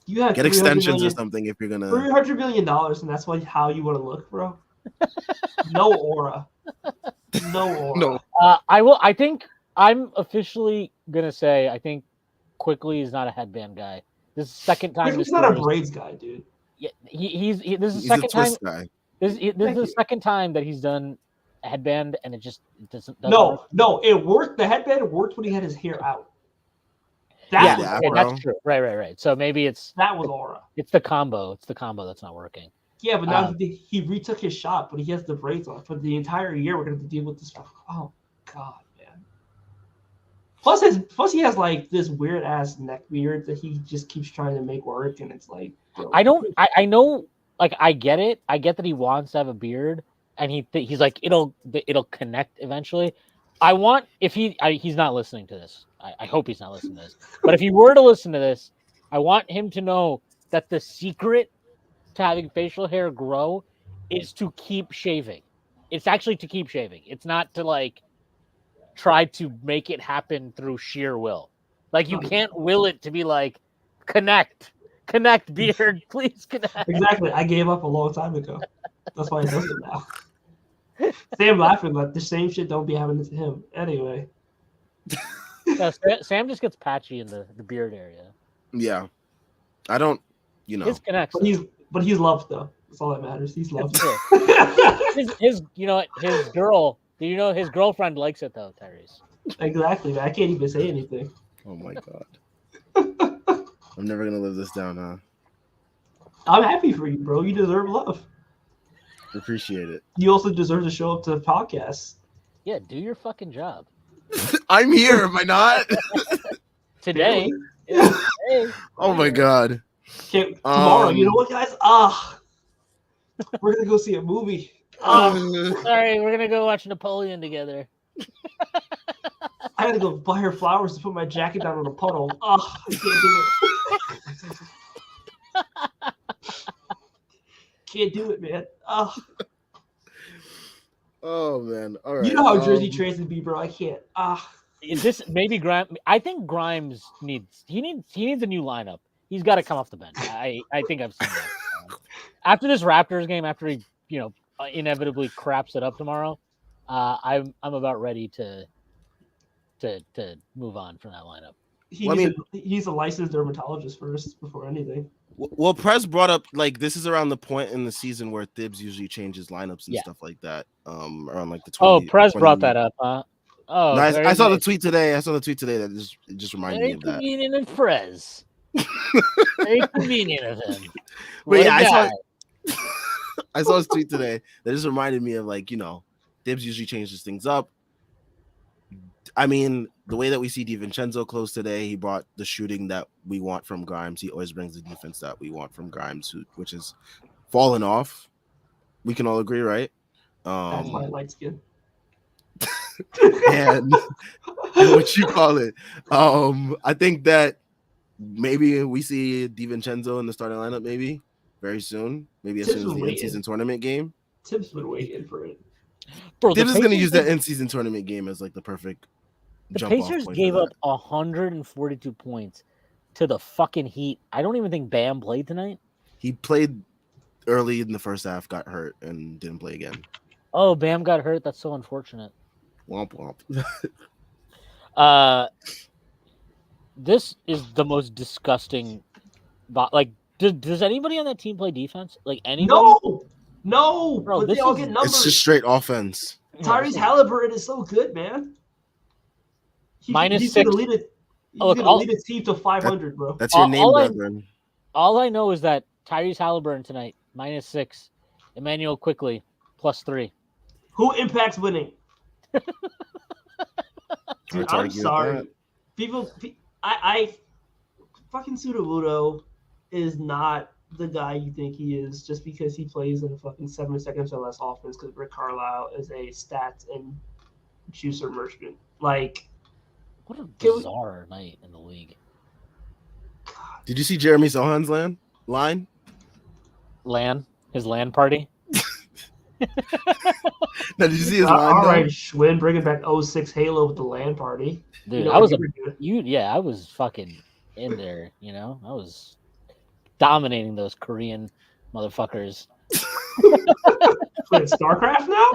you have get extensions or something if you're gonna $300 million, and that's how you want to look, bro. No aura. No. I think I'm officially gonna say I think Quickly is not a headband guy. This is the second time. He's not a braids guy, dude. Yeah, this is the second time. Guy. This is the second time that he's done a headband, and it doesn't no, work. No, it worked. The headband worked when he had his hair out. That's true. Right. So maybe that was aura. It's the combo. It's the combo that's not working. Yeah, but now he retook his shot, but he has the braids on. For the entire year, we're gonna have to deal with this stuff. Oh God, man. Plus he has like this weird ass neck beard that he just keeps trying to make work, and it's like I know. Like I get it. I get that he wants to have a beard, and he's like it'll connect eventually. I want he's not listening to this. I hope he's not listening to this. But if he were to listen to this, I want him to know that the secret to having facial hair grow is to keep shaving. It's actually to keep shaving. It's not to try to make it happen through sheer will. Like you can't will it to be like connect beard, please connect. Exactly. I gave up a long time ago. That's why he does it now. Sam laughing like the same shit don't be happening to him. Anyway. No, Sam just gets patchy in the beard area. Yeah. I don't, His connects. But he's loved though. That's all that matters. He's loved. his his girlfriend likes it though, Tyrese. Exactly, man. I can't even say anything. Oh my God. I'm never gonna live this down, huh? I'm happy for you, bro. You deserve love. Appreciate it. You also deserve to show up to the podcast. Yeah, do your fucking job. I'm here, am I not? Today. Oh my God. Tomorrow, you know what, guys? We're gonna go see a movie. Sorry, we're gonna go watch Napoleon together. I gotta go buy her flowers to put my jacket down on a puddle. I can't do it. Can't do it, man. Oh man. All right. You know how Jersey trades would be, bro. I can't. This maybe Grimes. I think Grimes needs a new lineup. He's got to come off the bench. I think I've seen that. After this Raptors game, after he inevitably craps it up tomorrow, I'm about ready to move on from that lineup. He's a licensed dermatologist first before anything. Well, Prez brought up this is around the point in the season where Thibs usually changes lineups and stuff like that. Around the 20. Prez brought that up, huh? Oh, no, I saw the tweet today. that just reminded me of that. Very convenient of Prez. Very convenient of him. But yeah, I saw his tweet today. That just reminded me of Thibs usually changes things up. I mean, the way that we see DiVincenzo close today, he brought the shooting that we want from Grimes. He always brings the defense that we want from Grimes, which is fallen off. We can all agree, right? That's my light skin. and what you call it. I think that maybe we see DiVincenzo in the starting lineup. Maybe very soon. Maybe as Tibbs soon as been the waiting. in-season tournament game. Tibbs been waiting for it. Bro, Tibbs is going to use that gave- in-season tournament game as like the perfect the jump-off Pacers point gave for up 142 points to the fucking Heat. I don't even think Bam played tonight. He played early in the first half, got hurt, and didn't play again. Oh, Bam got hurt. That's so unfortunate. Womp womp. This is the most disgusting. Like, does anybody on that team play defense? Like anybody? No, Bro, but they this all is- get numbers. It's just straight offense. Tyrese Halliburton is so good, man. Minus he's 6. Gonna lead it. He's Look, gonna lead his team to 500, bro. That's your name, all I- brethren. All I know is that Tyrese Halliburton tonight -6, Emmanuel Quickly +3. Who impacts winning? Hard Dude, to I'm argue with sorry. that. People, I fucking Sudowoodo is not the guy you think he is just because he plays in fucking 7 seconds or less offense because Rick Carlisle is a stats and juicer merchant. Like, What a Can we- bizarre night in the league. Did you see Jeremy Sohan's line? His LAN party. No, did you see his line? all though? right, Schwinn bringing back 06 Halo with the LAN party. Dude, You know I was what you were doing. I was fucking in there, you know? I was dominating those Korean motherfuckers. Wait, StarCraft now?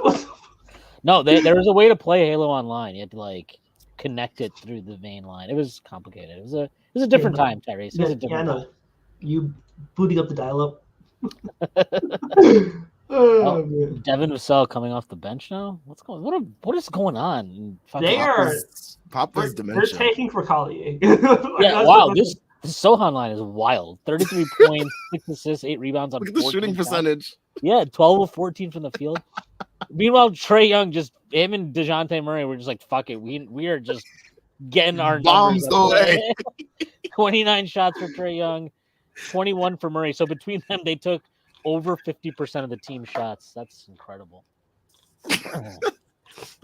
No, there was a way to play Halo online. You had to like connect it through the main line. It was complicated. It was a different but- time, Tyrese. It was a different no. time. You booting up the dial-up. Oh, man. Devin Vassell coming off the bench now. What is going on? in fucking- They are- Papa's They're dementia. tanking for Collier. Yeah, wow. This Sohan line is wild. 33 points, 6 assists, 8 rebounds on Look at the 14 shooting shots. percentage. Yeah, 12 of 14 from the field. Meanwhile, Trae Young him and DeJounte Murray were just like, fuck it. We are just getting our Bombs numbers up away. there. 29 shots for Trae Young, 21 for Murray. So between them, they took over 50% of the team shots. That's incredible.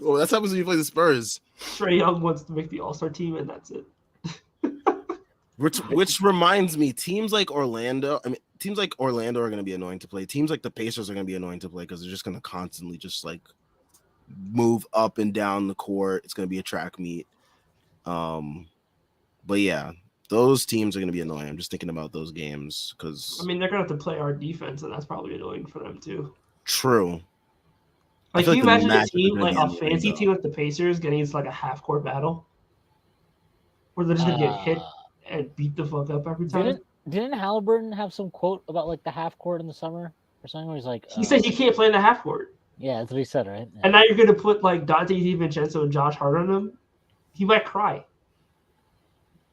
Oh, that's happens when you play the Spurs. Trae Young wants to make the All-Star team, and that's it. Which reminds me, teams like Orlando are going to be annoying to play. Teams like the Pacers are going to be annoying to play because they're just going to constantly just like move up and down the court. It's going to be a track meet. But yeah, those teams are going to be annoying. I'm just thinking about those games because I mean, they're gonna have to play our defense, and that's probably annoying for them too. true. Like, feel can you like the imagine a matchups are team gonna like be a annoying, fancy though. team like the Pacers getting into like a half-court battle, where they're just gonna get hit and beat the fuck up every time? Didn't Halliburton have some quote about like the half court in the summer or something? Where he's like, He said he can't play in the half-court, yeah, that's what he said, right? Yeah. and now you're gonna put like Dante DiVincenzo and Josh Hart on him. He might cry.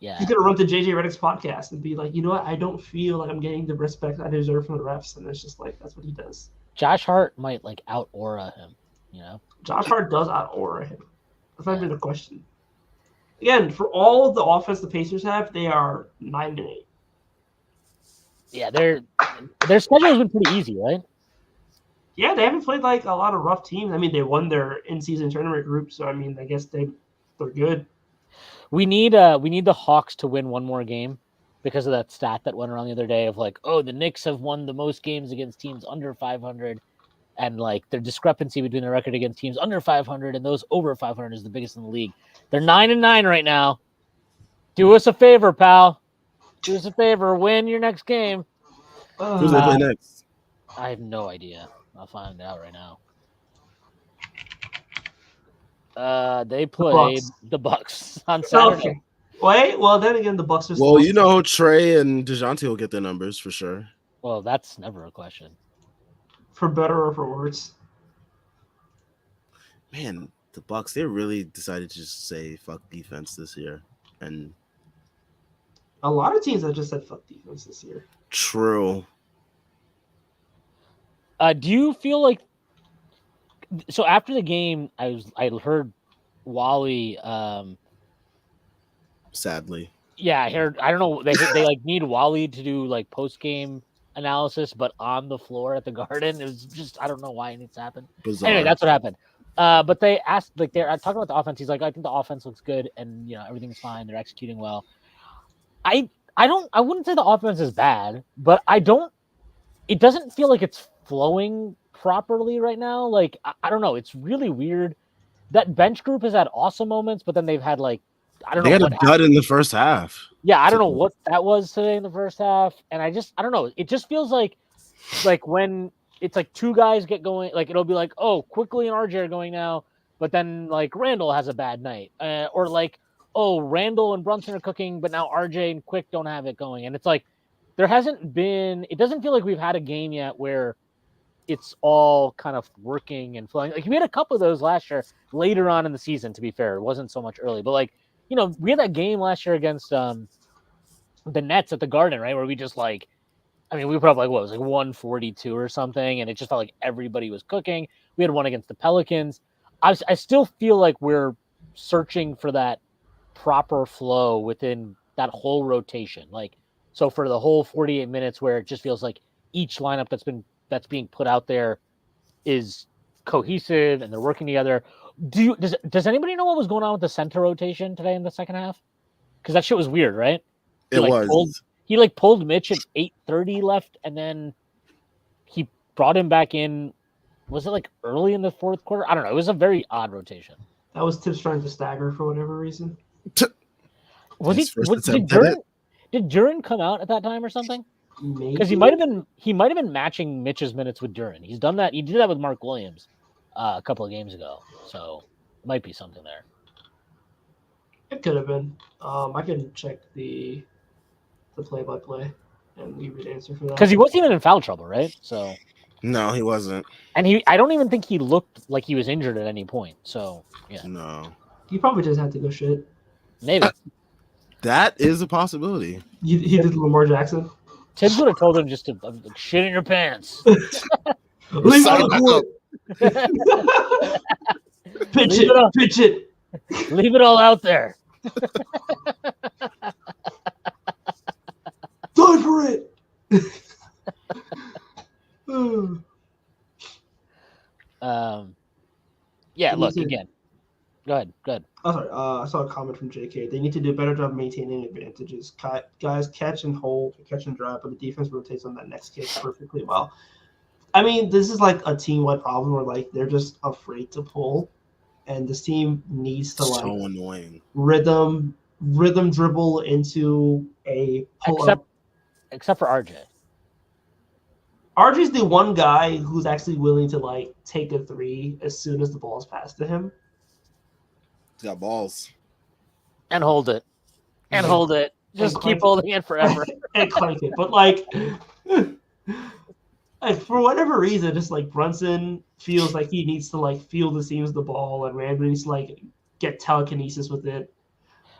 Yeah. He's gonna run to JJ Redick's podcast and be like, you know what? I don't feel like I'm getting the respect I deserve from the refs, and it's just like that's what he does. Josh Hart might like out aura him, you know? Josh Hart does out aura him. That's not even a question. Again, for all of the offense the Pacers have, they are 9-8. Yeah, their schedule has been pretty easy, right? Yeah, they haven't played like a lot of rough teams. I mean, they won their in-season tournament group, so I mean, I guess they're good. We need the Hawks to win one more game because of that stat that went around the other day of like, oh, the Knicks have won the most games against teams under 500, and like their discrepancy between the record against teams under 500 and those over 500 is the biggest in the league. They're 9-9 right now. Do us a favor, pal. Do us a favor. Win your next game. Who's they play next? I have no idea. I'll find out right now. They played the Bucks on Saturday. Okay. Wait, well then again, the Bucks are. Well, you know, Trey and DeJounte will get their numbers for sure. Well, that's never a question. For better or for worse. Man, the Bucks, they really decided to just say fuck defense this year. And A lot of teams have just said fuck defense this year. true. Do you feel like so after the game I heard Wally Sadly. yeah, I heard I don't know they like need Wally to do like post-game analysis but on the floor at the Garden. It was just I don't know why it needs to happen. Bizarre. Anyway, that's what happened. But they asked like they're talking about the offense. He's like, I think the offense looks good and you know everything's fine. They're executing well. I wouldn't say the offense is bad, but it doesn't feel like it's flowing properly right now. Like, I don't know. It's really weird. That bench group has had awesome moments, but then they've had like, I don't They know had a what dud happened. in the first half. Yeah, I don't know what that was today in the first half. And I don't know. It just feels like when it's like two guys get going, like it'll be like, oh, Quickly and RJ are going now, but then like Randall has a bad night. Or like, oh, Randall and Brunson are cooking, but now RJ and Quick don't have it going. And it's like, it doesn't feel like we've had a game yet where it's all kind of working and flowing. Like we had a couple of those last year later on in the season, to be fair. It wasn't so much early, but like, we had that game last year against the Nets at the Garden, right? Where we just like, I mean, we put up like, what, it was like 142 or something, and it just felt like everybody was cooking. We had one against the Pelicans. I still feel like we're searching for that proper flow within that whole rotation. Like, so for the whole 48 minutes where it just feels like each lineup that's being put out there is cohesive and they're working together. Does anybody know what was going on with the center rotation today in the second half? Because that shit was weird, right? It was. He pulled Mitch at 8:30 left, and then he brought him back in. Was it like early in the fourth quarter? I don't know. It was a very odd rotation. That was Tips trying to stagger for whatever reason. His first attempt at it. Did Duran come out at that time or something? Maybe Because he might have been matching Mitch's minutes with Duran. He's done that. He did that with Mark Williams a couple of games ago. So it might be something there. it could have been. I can check the play-by-play and give you the answer for that. Because he wasn't even in foul trouble, right? So No, he wasn't. and I don't even think he looked like he was injured at any point. So yeah, No. He probably just had to go shit. maybe. That is a possibility. He did Lamar Jackson. Tibbs would have told him just to shit in your pants. Leave Suck it back up. up. Pitch Leave it. it up. Pitch it. Leave it all out there. Die for it. Yeah. Look Listen. again. Go ahead. Oh, sorry. I saw a comment from JK. They need to do a better job maintaining advantages. Guys catch and hold, catch and drive, but the defense rotates on that next kick perfectly well. I mean, this is like a team-wide problem where like they're just afraid to pull, and this team needs to like So annoying. rhythm dribble into a pull-up. Except for RJ. RJ's the one guy who's actually willing to like take a three as soon as the ball is passed to him. He's got balls. And hold it. And hold it. Just keep holding it forever. And clank it. But like for whatever reason, just like Brunson feels like he needs to like feel the seams of the ball, and Randall needs to like get telekinesis with it.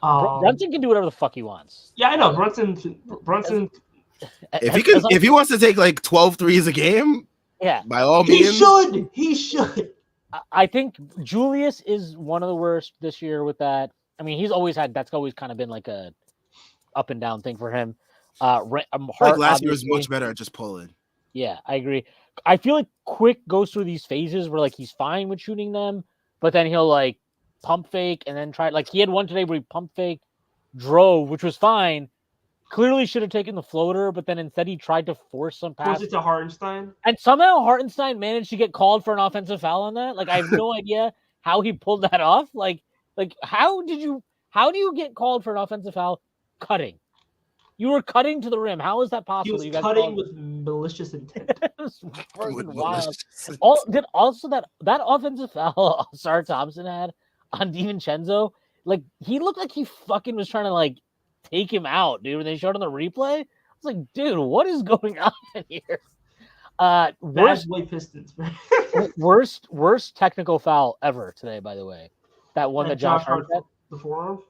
Brunson can do whatever the fuck he wants. Yeah, I know. Brunson. If he wants to take like 12 threes a game, yeah, by all He means. should. I think Julius is one of the worst this year with that. I mean, that's always kind of been like a up and down thing for him. Hart, like last year was much better at just pulling. Yeah, I agree. I feel like Quick goes through these phases where like he's fine with shooting them, but then he'll like pump fake and then try. Like he had one today where he pump fake, drove, which was fine. Clearly should have taken the floater, but then instead he tried to force some pass. Force it to Hartenstein. And somehow Hartenstein managed to get called for an offensive foul on that. Like I have no idea how he pulled that off. Like how do you get called for an offensive foul cutting? You were cutting to the rim. How is that possible? He was cutting with malicious intent. Wild. Also that offensive foul Sar Thompson had on DiVincenzo, like he looked like he fucking was trying to like take him out, dude. When they showed on the replay, I was like, dude, what is going on here? White Pistons. worst technical foul ever today, by the way. That one that Josh Hart had. The forearm?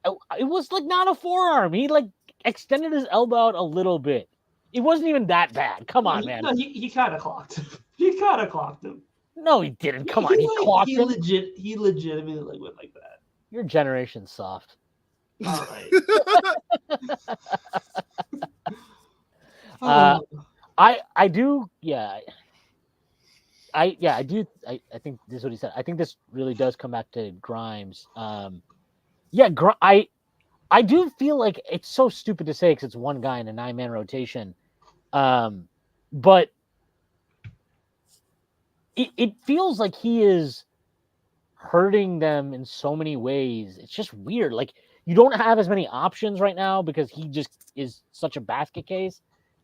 It was like not a forearm. He like extended his elbow out a little bit. It wasn't even that bad. Come on, man. No, he kind of clocked him. He kind of clocked him. No, he didn't. Come on, he clocked him. He legitimately like went like that. Your generation's soft. All right. I do. Yeah. I do. I think this is what he said. I think this really does come back to Grimes. I do feel like it's so stupid to say because it's one guy in a 9-man rotation. But it feels like he is hurting them in so many ways. It's just weird. Like, you don't have as many options right now because he just is such a basket case.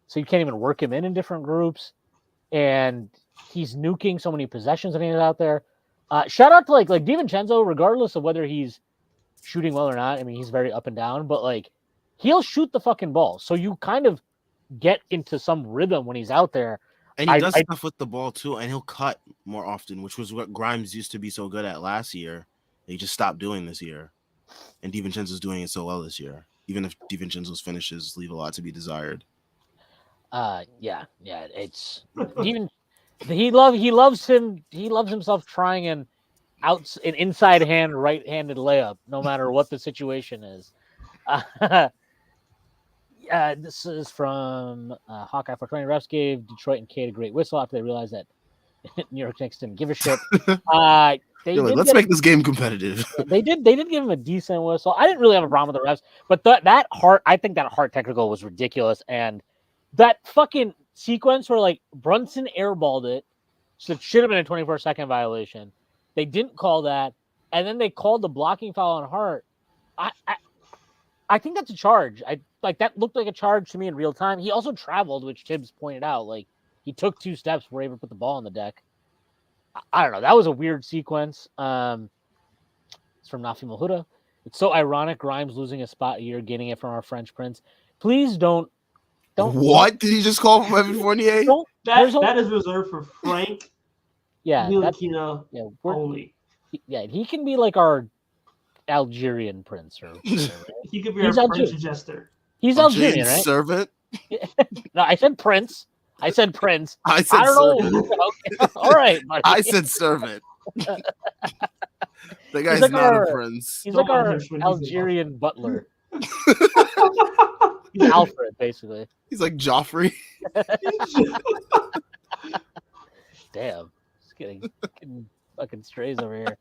So you can't even work him in different groups. And he's nuking so many possessions that he's out there. Shout out to like DiVincenzo, regardless of whether he's shooting well or not. I mean, he's very up and down, but like he'll shoot the fucking ball. So you kind of get into some rhythm when he's out there. And he does stuff with the ball too, and he'll cut more often, which was what Grimes used to be so good at last year. He just stopped doing this year. And DiVincenzo's doing it so well this year, even if DiVincenzo's finishes leave a lot to be desired. Yeah, it's even he loves himself trying an inside hand right-handed layup, no matter what the situation is. This is from Hawkeye 420. Refs gave Detroit and Cade a great whistle after they realized that New York Knicks didn't give a shit. Let's make this game competitive. They did give him a decent whistle. I didn't really have a problem with the refs, but I think that hard technical was ridiculous. And that fucking sequence where like Brunson airballed it, so it should have been a 24-second violation. They didn't call that, and then they called the blocking foul on Hart. I think that's a charge. That looked like a charge to me in real time. He also traveled, which Tibbs pointed out. Like, he took 2 steps before he ever put the ball on the deck. I don't know. That was a weird sequence. It's from Nafi Mahuda. It's so ironic. Grimes losing a spot here, getting it from our French Prince. Please don't. What did he just call from Evan Fournier? That is reserved for Frank. Yeah, only. Yeah, he can be like our Algerian prince, or whatever. He could be our French jester. He's Algerian, right? Servant. No, I said prince. I said prince. I said don't know. Okay. All right, buddy. I said servant. The guy's like not a prince. He's like our Algerian butler. He's Alfred, basically. He's like Joffrey. Damn. Just getting fucking strays over here.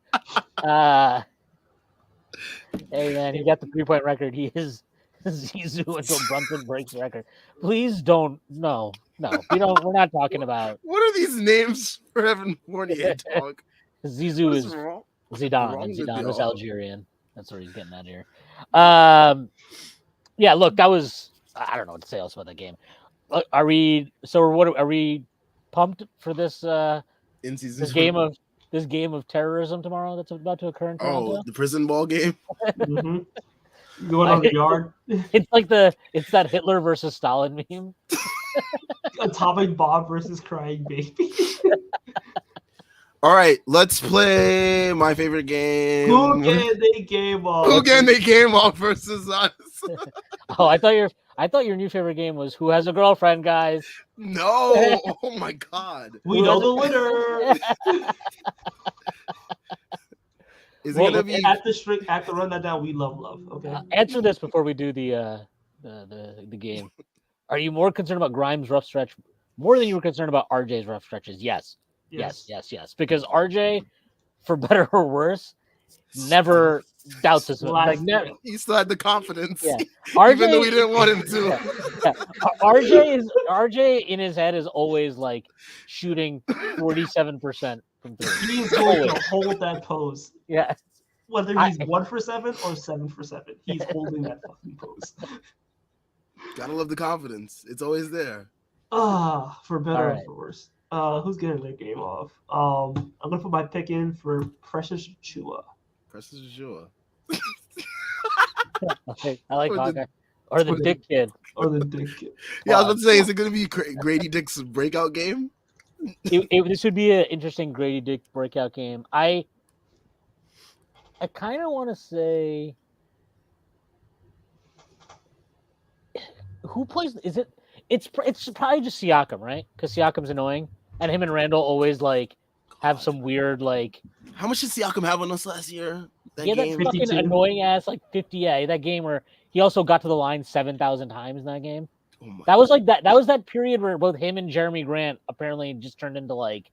Hey, man, he got the 3-point record. He is Zizou until Brunson breaks the record. Please don't. No. We're not talking about. What are these names for Evan Fournier talk? Zizou is Zidane, and Zidane was Algerian. That's what he's getting at here. Yeah, look, that was. I don't know what to say else about that game. Are we pumped for this this game of terrorism tomorrow that's about to occur in Toronto? Oh, the prison ball game. Mm-hmm. Going on the yard. It's that Hitler versus Stalin meme. Atomic bomb versus crying baby. All right, let's play my favorite game. Who can they game off? Who can they game off versus us? Oh, I thought your new favorite game was Who Has a Girlfriend, guys. No. Oh my god. We know the winner. Is it gonna be at the Run.down? We love. Okay. Answer this before we do the game. Are you more concerned about Grimes' rough stretch more than you were concerned about RJ's rough stretches? Yes. Because RJ, for better or worse, never doubts his. He still had the confidence. Yeah. Even though we didn't want him to. Yeah. RJ in his head is always like shooting 47% from 3. He's going to hold that pose. Yeah. Whether he's 1 for 7 or 7 for 7, he's holding that fucking pose. Gotta love the confidence. It's always there. For better or for worse. Who's getting their game off? I'm gonna put my pick in for Precious Chua. Precious Chua. Okay, I like Hawkeye. Or the Dick Kid. Yeah, I was about to say, is it gonna be Grady Dick's breakout game? This would be an interesting Grady Dick breakout game. I kind of want to say, who plays? Is it? It's probably just Siakam, right? Because Siakam's annoying, and him and Randall always like have some weird like. How much did Siakam have on us last year? That fucking annoying ass like 50. Yeah, that game where he also got to the line 7,000 times in that game. That was like that. That was that period where both him and Jeremy Grant apparently just turned into like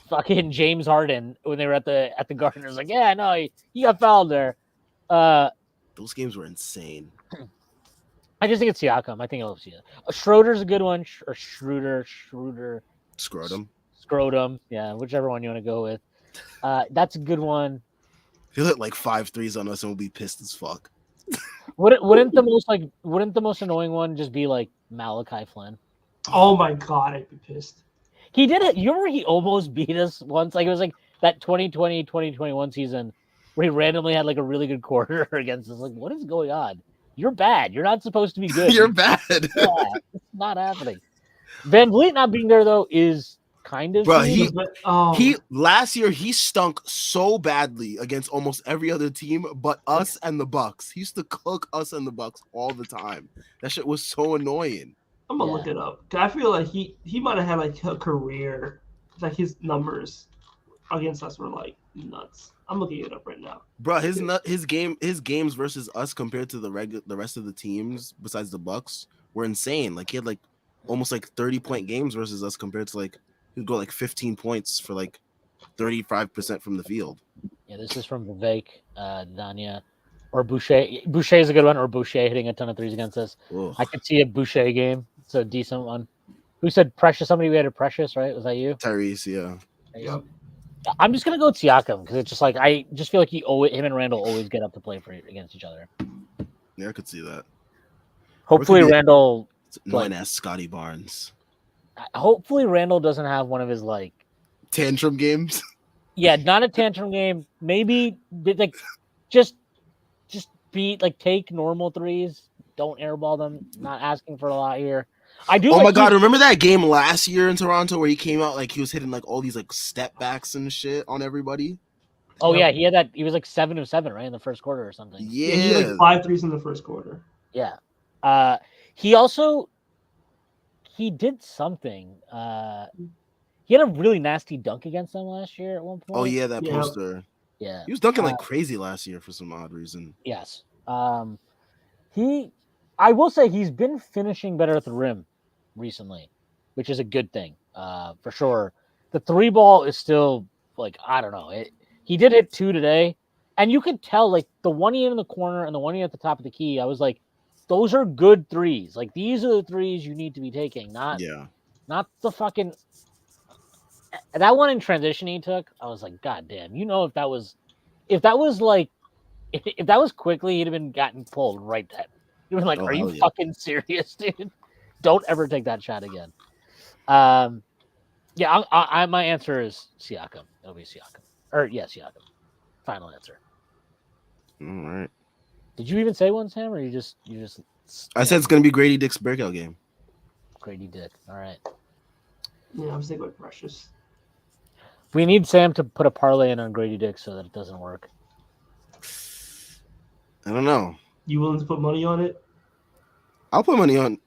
fucking James Harden when they were at the Garden. It was like, yeah, no, he got fouled there. Those games were insane. I just think it's Siakam. I think it'll see it. Schroeder's a good one, or Schroeder, Scrotum. Yeah, whichever one you want to go with. That's a good one. He'll hit like 5 threes on us and we'll be pissed as fuck. Wouldn't the most annoying one just be like Malachi Flynn? Oh my god, I'd be pissed. He did it. You remember he almost beat us once? Like it was like that 2020, 2021 season where he randomly had like a really good quarter against us. Like, what is going on? You're bad. You're not supposed to be good. You're bad. Yeah, it's not happening. Van Vliet not being there though is kind of Bro, Oh. he last year he stunk so badly against almost every other team but us and the Bucks. He used to cook us and the Bucks all the time. That shit was so annoying. I'm gonna look it up. 'Cause I feel like he might have had like a career, like his numbers against us were like nuts. I'm looking it up right now. Bro, his games versus us compared to the rest of the teams besides the Bucks were insane. Like he had like almost like 30-point games versus us compared to like he'd go like 15 points for like 35% from the field. Yeah, this is from Vivek, Danya, or Boucher. Boucher is a good one, or Boucher hitting a ton of threes against us. Ugh. I could see a Boucher game. It's a decent one. Who said Precious? Somebody we had a Precious, right? Was that you? Tyrese, yeah. Yep. I'm just gonna go with Siakam because it's just like I just feel like him and Randall always get up to play against each other. Yeah, I could see that. Hopefully Randall, known as Scotty Barnes. Hopefully Randall doesn't have one of his like tantrum games. Yeah, not a tantrum game. Maybe like just be like take normal threes. Don't airball them. Not asking for a lot here. I do. Oh my god! Remember that game last year in Toronto where he came out like he was hitting like all these like step backs and shit on everybody? Oh yeah, he had that. He was like 7 of 7 right in the first quarter or something. Yeah, he had like 5 threes in the first quarter. Yeah. He did something. He had a really nasty dunk against them last year at one point. Oh yeah, that poster. Yeah, he was dunking like crazy last year for some odd reason. Yes. I will say he's been finishing better at the rim recently, which is a good thing for sure. The 3 ball is still like I don't know. He did hit 2 today, and you could tell like the one he hit in the corner and the one he hit at the top of the key. I was like, those are good threes. Like these are the threes you need to be taking, not the fucking that one in transition he took. I was like, God damn, if that was quickly, he'd have been gotten pulled right then. You'd been like, are you fucking serious, dude? Don't ever take that shot again. My answer is Siakam. It'll be Siakam. Siakam. Final answer. All right. Did you even say one, Sam, or you just? I said it's gonna be Grady Dick's breakout game. Grady Dick. All right. Yeah, I was thinking with Precious. We need Sam to put a parlay in on Grady Dick so that it doesn't work. I don't know. You willing to put money on it? I'll put money on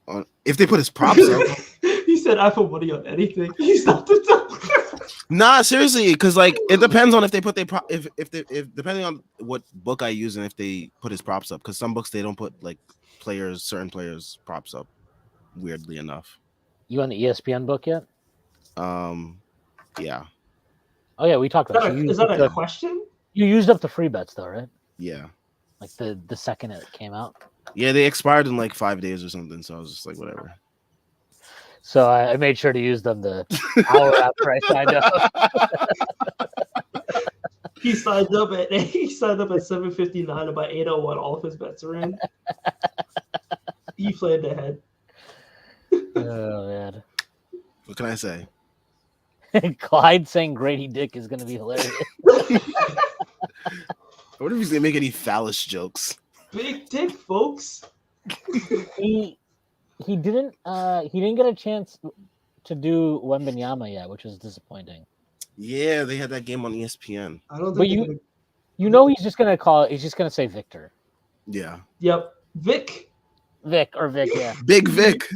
if they put his props up. He said I put money on anything. He stopped the talk. Nah, seriously, because like it depends on if they put if depending on what book I use and if they put his props up. Because some books they don't put like certain players props up. Weirdly enough. You on the ESPN book yet? Yeah. Oh yeah, we talked about it. Is that a question? You used up the free bets though, right? Yeah. Like the second it came out. Yeah, they expired in like 5 days or something, so I was just like, whatever. So I made sure to use them the hour after I signed up. He signed up at 7:59, and by 8:01, all of his bets are in. He planned ahead. Oh man. What can I say? Clyde saying Grady Dick is going to be hilarious. I wonder if he's gonna make any phallus jokes. Big dick, folks. He didn't get a chance to do Wembanyama yet, which was disappointing. Yeah, they had that game on ESPN. I don't think. But he's just gonna call it. He's just gonna say Victor. Yeah. Yep. Vic, yeah. Big Vic.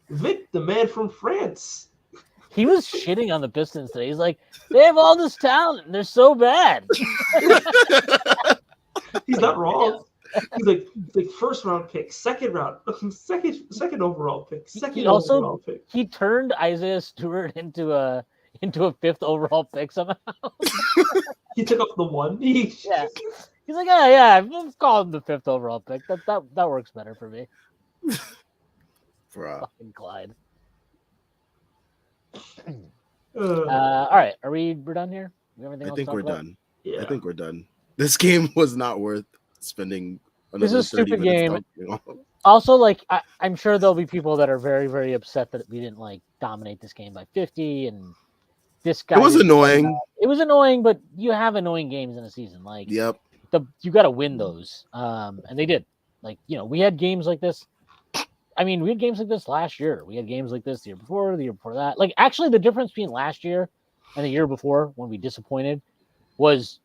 Vic, the man from France. He was shitting on the Pistons today. He's like, they have all this talent. And they're so bad. He's not wrong. He's like first round pick, second overall pick, overall pick. He turned Isaiah Stewart into a 5th overall pick somehow. He took up the 1. Yeah. He's like, yeah, let's call him the 5th overall pick. That works better for me. Bruh. Fucking Clyde. Uh, All right, we're done here? We have anything I else to think talk we're about? done. yeah. I think we're done. This game was not worth spending This another is a 30 stupid minutes game. talking on. Also, like I'm sure there'll be people that are very, very upset that we didn't like dominate this game by 50, and this guy. It was didn't play annoying. well. It was annoying, but you have annoying games in a season. Like Yep. you got to win those, and they did. Like we had games like this. I mean, we had games like this last year. We had games like this the year before that. Like actually, the difference between last year and the year before when we disappointed was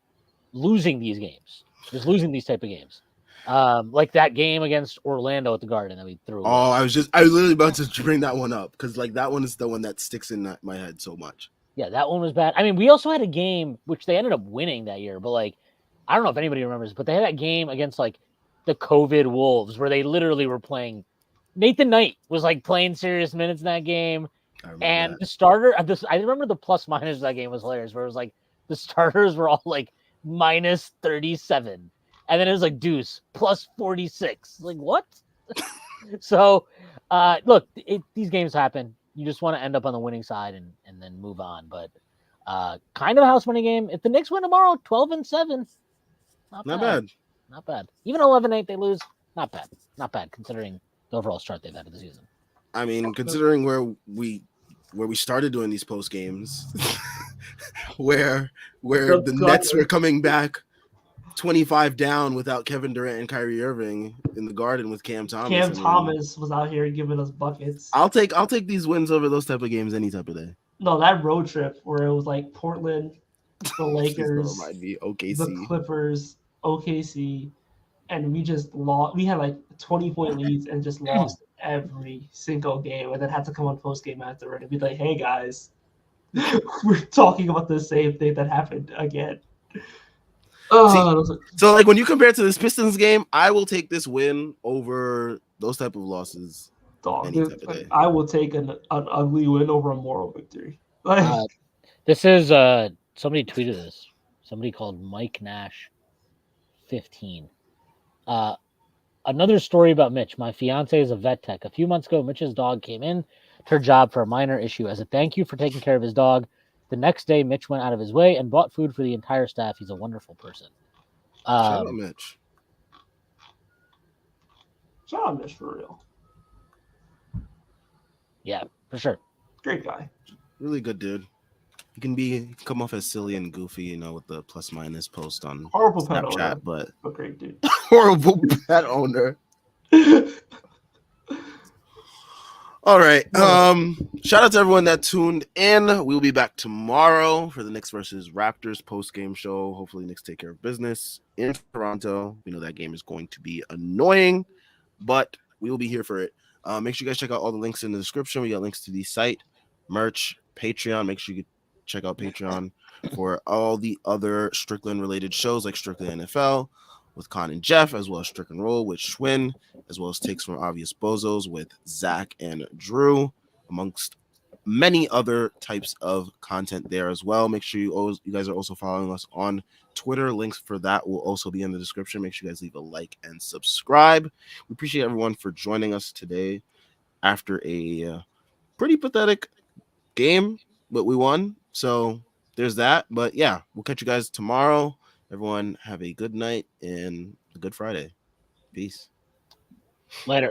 losing these games, just losing these type of games. Like that game against Orlando at the Garden that we threw away. Oh, I was literally about to bring that one up because like that one is the one that sticks in my head so much. Yeah, that one was bad. I mean, we also had a game which they ended up winning that year, but like I don't know if anybody remembers, but they had that game against like the COVID Wolves where they literally were playing. Nathan Knight was like playing serious minutes in that game, and that. the starter. I remember the plus minus of that game was hilarious, where it was like the starters were all like minus 37, and then it was like Deuce plus 46. Like what? So, look, these games happen. You just want to end up on the winning side and then move on. But kind of a house money game. If the Knicks win tomorrow, 12-7, not bad. Not bad. Even 11-8 they lose, not bad. Not bad considering the overall start they've had of the season. I mean, considering where we started doing these post games, where the Nets were coming back 25 down without Kevin Durant and Kyrie Irving in the Garden with Cam Thomas. Thomas was out here giving us buckets. I'll take these wins over those type of games any type of day. No, that road trip where it was like Portland, the Lakers, OKC, the Clippers, OKC, and we just lost. We had like 20-point leads and just lost every single game, and then had to come on post game afterward and be like, "Hey guys, we're talking about the same thing that happened again." So like when you compare it to this Pistons game, I will take this win over those type of losses. I will take an ugly win over a moral victory. This is somebody tweeted this. Somebody called Mike Nash 15. Another story about Mitch. My fiance is a vet tech. A few months ago, Mitch's dog came in to her job for a minor issue. As a thank you for taking care of his dog, the next day, Mitch went out of his way and bought food for the entire staff. He's a wonderful person. Shout out Mitch. Shout out Mitch for real. Yeah, for sure. Great guy. Really good dude. He can come off as silly and goofy, with the plus minus post on horrible Snapchat, pet owner, but great dude. Horrible pet owner. All right. Shout out to everyone that tuned in. We'll be back tomorrow for the Knicks versus Raptors post-game show. Hopefully Knicks take care of business in Toronto. We know that game is going to be annoying, but we will be here for it. Make sure you guys check out all the links in the description. We got links to the site, merch, Patreon. Make sure you check out Patreon for all the other Strickland-related shows like Strickland NFL with Con and Jeff, as well as Strick and Roll with Schwinn, as well as Takes from Obvious Bozos with Zach and Drew, amongst many other types of content there as well. Make sure you guys are also following us on Twitter. Links for that will also be in the description. Make sure you guys leave a like and subscribe. We appreciate everyone for joining us today after a pretty pathetic game, but we won. So there's that. But yeah, we'll catch you guys tomorrow. Everyone have a good night and a good Friday. Peace. Later.